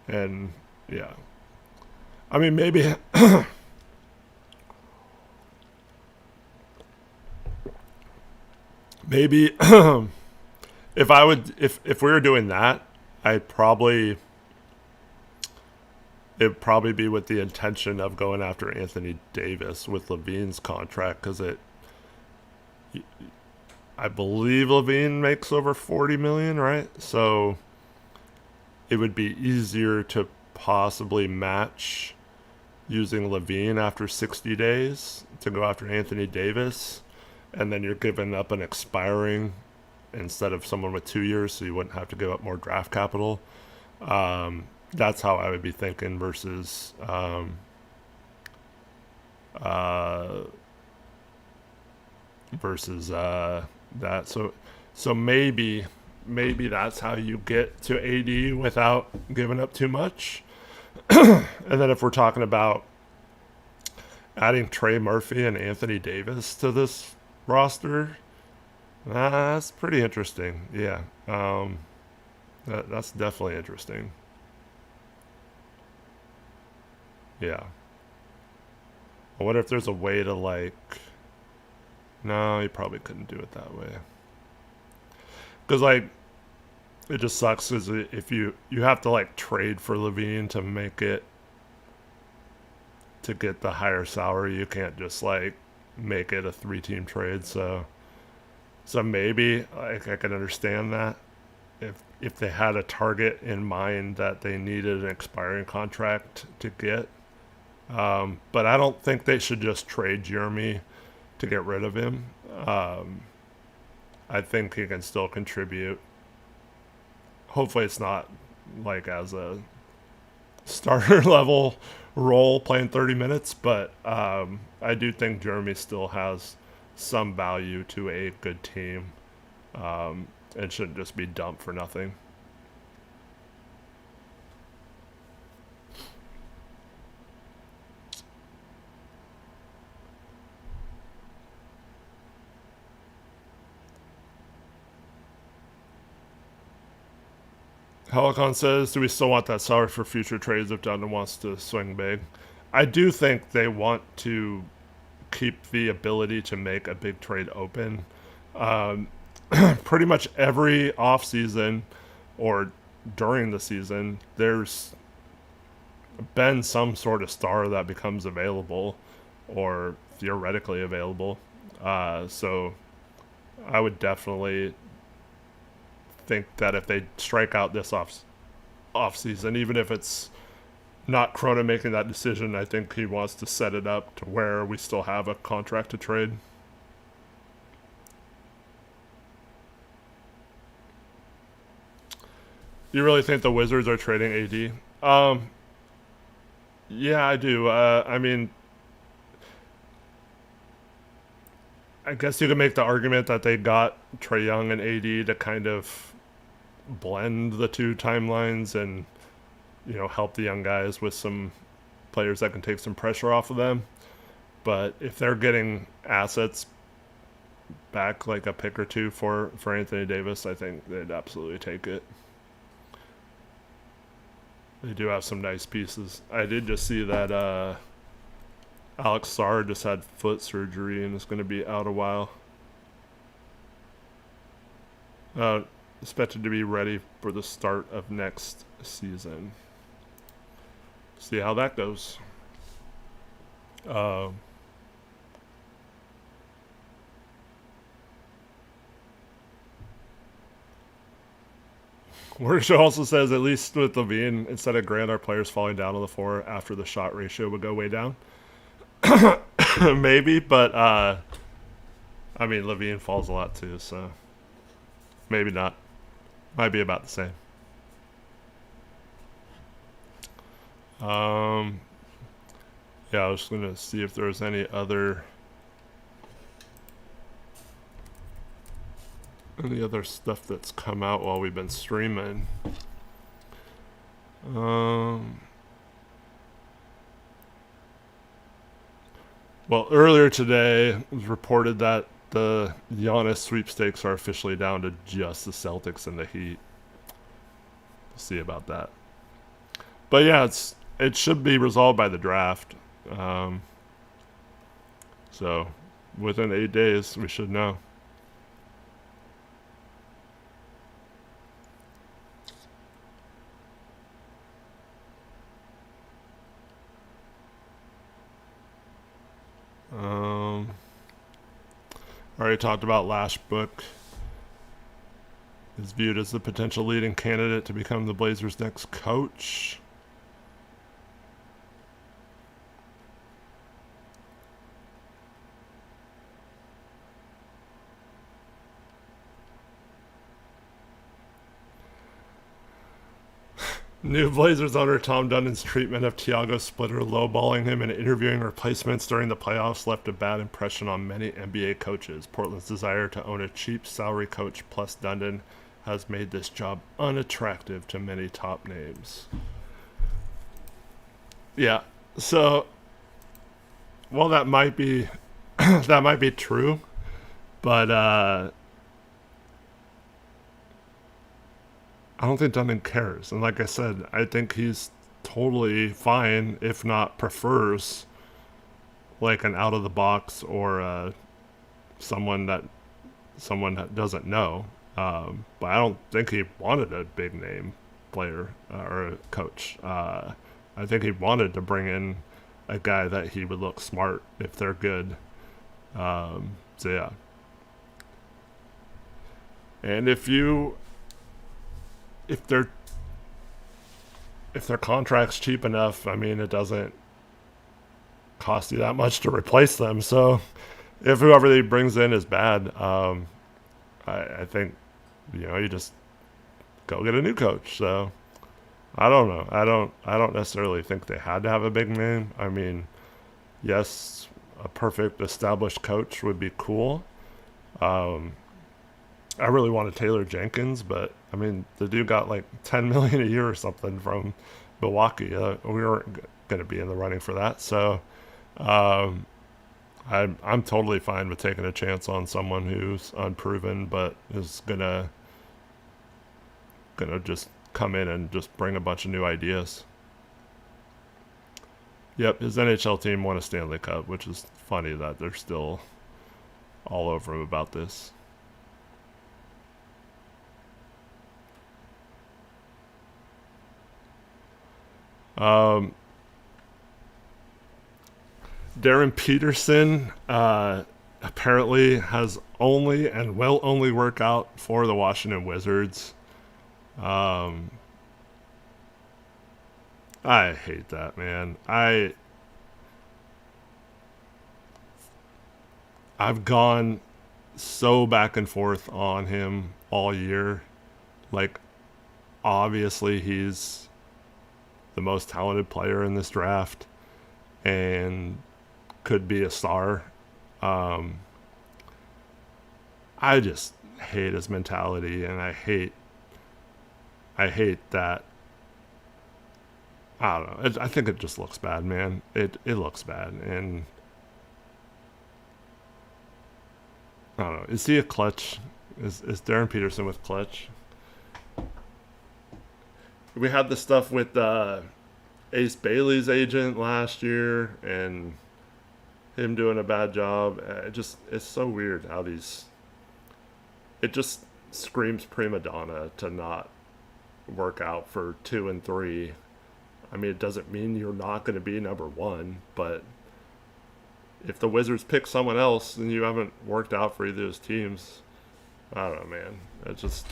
and yeah, I mean maybe maybe if we were doing that, it'd probably be with the intention of going after Anthony Davis with Levine's contract, because I believe Levine makes over $40 million, right? So it would be easier to possibly match using Levine after 60 days to go after Anthony Davis, and then you're giving up an expiring instead of someone with 2 years, so you wouldn't have to give up more draft capital. That's how I would be thinking versus that. So maybe maybe that's how you get to AD without giving up too much. And then if we're talking about adding Trey Murphy and Anthony Davis to this roster, that's pretty interesting. Yeah, that's definitely interesting. Yeah. I wonder if there's a way to like. No, you probably couldn't do it that way. Because like, it just sucks. Is if you have to like trade for Levine to make it to get the higher salary, you can't just like make it a 3-team trade. So maybe like I can understand that if they had a target in mind that they needed an expiring contract to get. But I don't think they should just trade Jeremy to get rid of him. I think he can still contribute. Hopefully it's not like as a starter level role playing 30 minutes, but I do think Jeremy still has some value to a good team. It shouldn't just be dumped for nothing. Helicon says, do we still want that salary for future trades if Dundon wants to swing big? I do think they want to keep the ability to make a big trade open. Pretty much every offseason or during the season, there's been some sort of star that becomes available or theoretically available. So I would definitely think that if they strike out this off season, even if it's not Crona making that decision, I think he wants to set it up to where we still have a contract to trade. You really think the Wizards are trading AD? Yeah, I do. I mean, I guess you could make the argument that they got Trae Young and AD to kind of blend the two timelines and, you know, help the young guys with some players that can take some pressure off of them. But if they're getting assets back, like a pick or two for Anthony Davis, I think they'd absolutely take it. They do have some nice pieces. I did just see that Alex Sarr just had foot surgery and is going to be out a while. Expected to be ready for the start of next season. See how that goes. Workshop also says, at least with Levine, instead of Grant, our players falling down on the floor after the shot ratio would go way down. Maybe, but I mean, Levine falls a lot too, so maybe not. Might be about the same. Yeah, I was gonna see if there's any other stuff that's come out while we've been streaming. Well, earlier today it was reported that the Giannis sweepstakes are officially down to just the Celtics and the Heat. We'll see about that. But yeah, it should be resolved by the draft. So within 8 days, we should know. Already talked about Lashbrook is viewed as the potential leading candidate to become the Blazers' next coach. New Blazers owner Tom Dunnan's treatment of Tiago Splitter lowballing him and interviewing replacements during the playoffs left a bad impression on many NBA coaches. Portland's desire to own a cheap salary coach plus Dundon has made this job unattractive to many top names. Yeah. So, well, that might be that might be true, but I don't think Dunning cares. And like I said, I think he's totally fine, if not prefers, like an out of the box or someone that doesn't know. But I don't think he wanted a big name player or a coach. I think he wanted to bring in a guy that he would look smart if they're good. So yeah. And if their contract's cheap enough, I mean, it doesn't cost you that much to replace them. So if whoever he brings in is bad, I think you just go get a new coach. So I don't know. I don't necessarily think they had to have a big name. I mean, yes, a perfect established coach would be cool. I really wanted Taylor Jenkins, but I mean, the dude got like $10 million a year or something from Milwaukee. We weren't going to be in the running for that. So I'm totally fine with taking a chance on someone who's unproven, but is gonna just come in and just bring a bunch of new ideas. Yep, his NHL team won a Stanley Cup, which is funny that they're still all over him about this. Darren Peterson apparently has only and will only work out for the Washington Wizards. I hate that, man. I've gone so back and forth on him all year. Like, obviously he's the most talented player in this draft and could be a star. I just hate his mentality, and I hate that. I don't know. I think it just looks bad, man. It looks bad, and I don't know. Is he a clutch? Is Darren Peterson with clutch? We had the stuff with Ace Bailey's agent last year, and him doing a bad job. It's so weird how it just screams prima donna to not work out for 2 and 3. I mean, it doesn't mean you're not going to be number 1, but if the Wizards pick someone else and you haven't worked out for either of those teams, I don't know, man. It just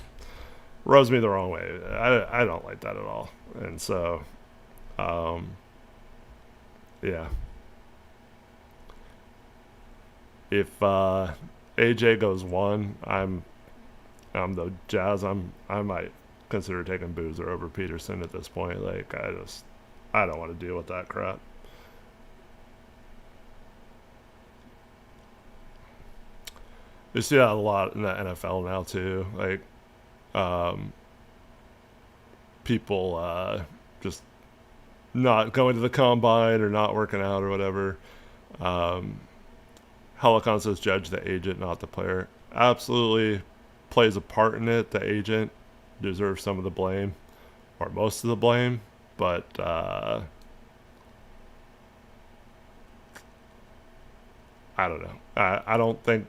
rubs me the wrong way. I don't like that at all. And so, yeah. If AJ goes 1, I'm the Jazz. I might consider taking Boozer over Peterson at this point. Like, I don't want to deal with that crap. You see that a lot in the NFL now too. Like, people just not going to the combine or not working out or whatever. Helicon says judge the agent, not the player. Absolutely plays a part in it. The agent deserves some of the blame, or most of the blame, but I don't know. I don't think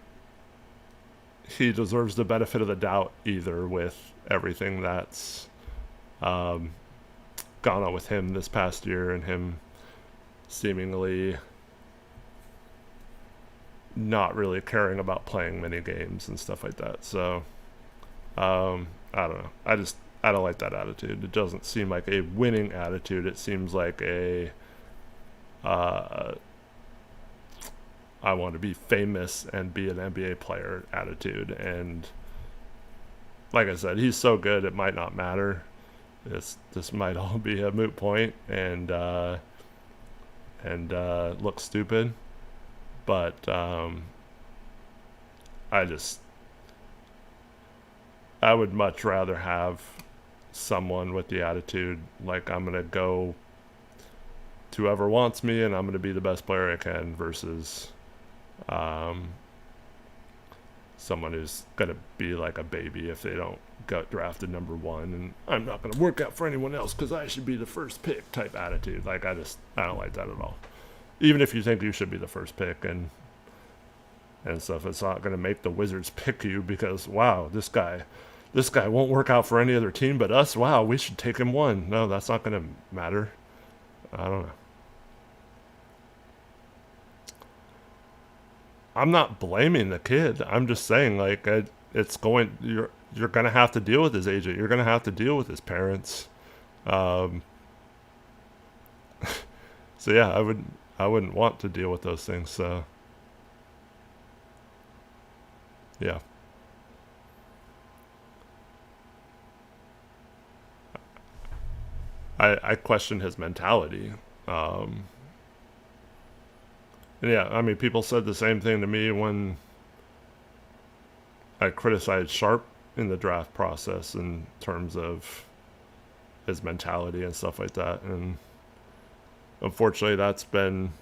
he deserves the benefit of the doubt either with everything that's gone on with him this past year and him seemingly not really caring about playing many games and stuff like that. So I don't know. I don't like that attitude. It doesn't seem like a winning attitude. It seems like a I want to be famous and be an NBA player attitude. And like I said, he's so good it might not matter. This might all be a moot point and look stupid. But I I would much rather have someone with the attitude like I'm going to go to whoever wants me and I'm going to be the best player I can versus someone who's going to be like a baby if they don't get drafted number 1 and I'm not going to work out for anyone else because I should be the first pick type attitude. Like I don't like that at all. Even if you think you should be the first pick and stuff, it's not going to make the Wizards pick you because, wow, this guy won't work out for any other team but us. Wow, we should take him 1. No, that's not going to matter. I don't know. I'm not blaming the kid. I'm just saying, like, you're going to have to deal with his agent. You're going to have to deal with his parents. So yeah, I wouldn't want to deal with those things. So yeah. I question his mentality. And yeah, I mean, people said the same thing to me when I criticized Sharp in the draft process in terms of his mentality and stuff like that. And unfortunately, that's been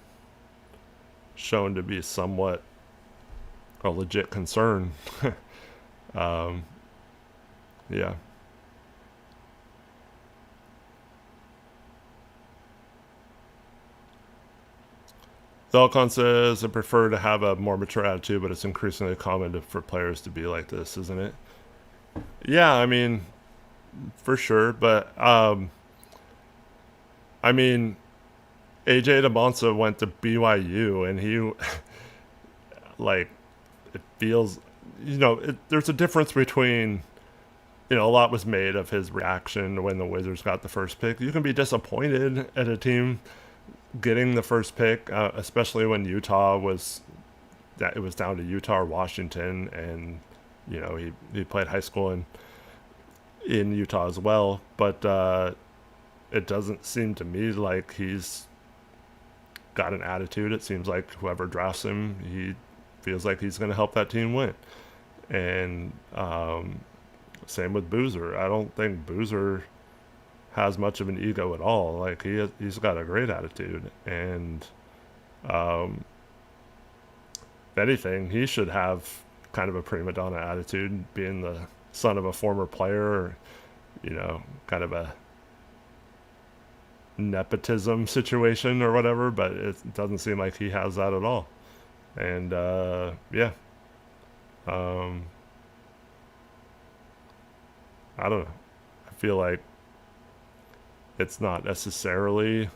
shown to be somewhat a legit concern. Yeah. Thelcon says, I prefer to have a more mature attitude, but it's increasingly common for players to be like this, isn't it? Yeah, I mean, for sure. But, I mean, AJ DeMonsa went to BYU, and he, like, it feels, there's a difference between, a lot was made of his reaction when the Wizards got the first pick. You can be disappointed at a team getting the first pick, especially when it was down to Utah or Washington, and he played high school in Utah as well. But it doesn't seem to me like he's got an attitude. It seems like whoever drafts him, he feels like he's going to help that team win. And same with Boozer. I don't think Boozer has much of an ego at all. Like he's got a great attitude, and if anything, he should have kind of a prima donna attitude, being the son of a former player, or, kind of a nepotism situation or whatever. But it doesn't seem like he has that at all. And yeah, I don't know. I feel like it's not necessarily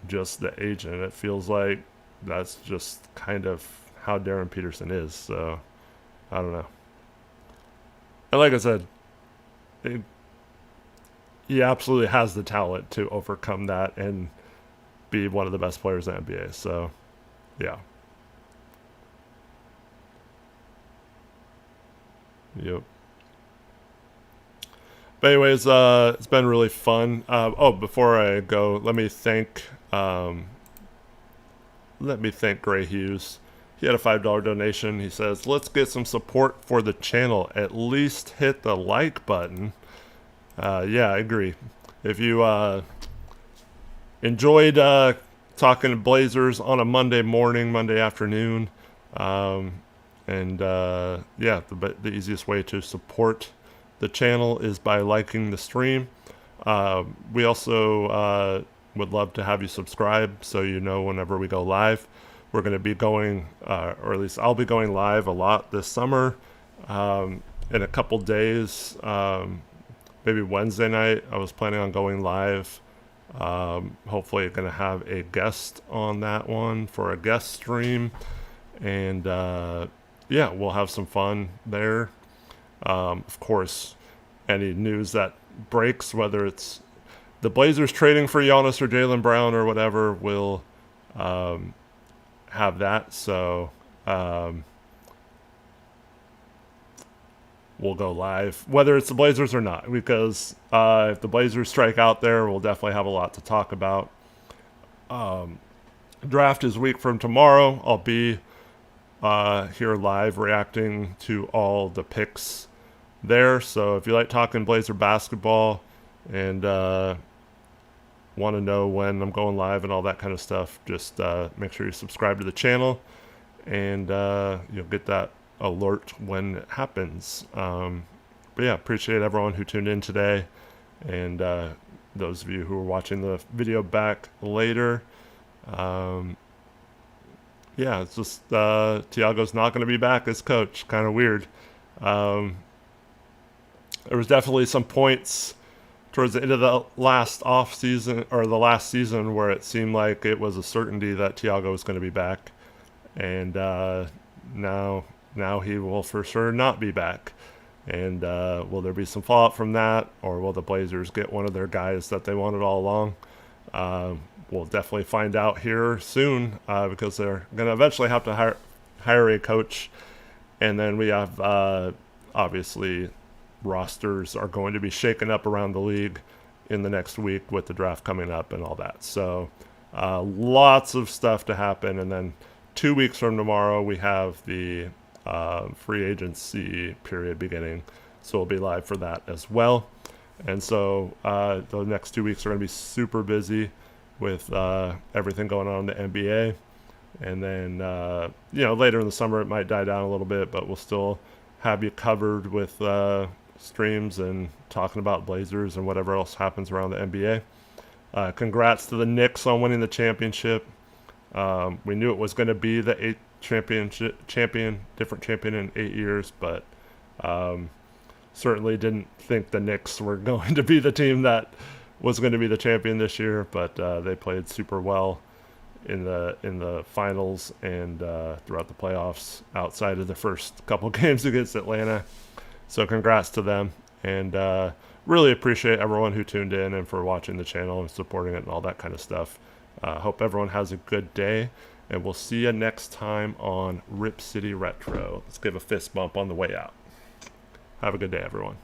just the agent. It feels like that's just kind of how Darren Peterson is. So, I don't know. And like I said, he absolutely has the talent to overcome that and be one of the best players in the NBA. So, yeah. Yep. But anyways, it's been really fun. Before I go, let me thank Gray Hughes. He had a $5 donation. He says, let's get some support for the channel. At least hit the like button. Yeah, I agree. If you enjoyed talking Blazers on a Monday morning, Monday afternoon, yeah, the easiest way to support the channel is by liking the stream. We also would love to have you subscribe so you know whenever we go live. We're going to be going, or at least I'll be going live a lot this summer. In a couple days, maybe Wednesday night, I was planning on going live. Hopefully going to have a guest on that one for a guest stream. And yeah, we'll have some fun there. Of course, any news that breaks, whether it's the Blazers trading for Giannis or Jaylen Brown or whatever, we'll have that. So we'll go live, whether it's the Blazers or not, because if the Blazers strike out there, we'll definitely have a lot to talk about. Draft is a week from tomorrow. I'll be here live reacting to all the picks there. So if you like talking Blazer basketball and want to know when I'm going live and all that kind of stuff, just make sure you subscribe to the channel, and you'll get that alert when it happens. But yeah, appreciate everyone who tuned in today, and those of you who are watching the video back later. Yeah, it's just Tiago's not going to be back as coach. Kind of weird. There was definitely some points towards the end of the last off season, or the last season, where it seemed like it was a certainty that Tiago was going to be back, and now he will for sure not be back. And will there be some fallout from that, or will the Blazers get one of their guys that they wanted all along? We'll definitely find out here soon, because they're going to eventually have to hire a coach, and then we have obviously rosters are going to be shaken up around the league in the next week with the draft coming up and all that. So lots of stuff to happen, and then 2 weeks from tomorrow we have the free agency period beginning, so we'll be live for that as well. And so the next 2 weeks are going to be super busy with everything going on in the NBA. And then later in the summer it might die down a little bit, but we'll still have you covered with streams and talking about Blazers and whatever else happens around the NBA. Congrats to the Knicks on winning the championship. We knew it was going to be the 8th different champion in 8 years, but certainly didn't think the Knicks were going to be the team that was going to be the champion this year. But they played super well in the finals and throughout the playoffs outside of the first couple games against Atlanta. So congrats to them, and really appreciate everyone who tuned in and for watching the channel and supporting it and all that kind of stuff. Hope everyone has a good day, and we'll see you next time on Rip City Retro. Let's give a fist bump on the way out. Have a good day, everyone.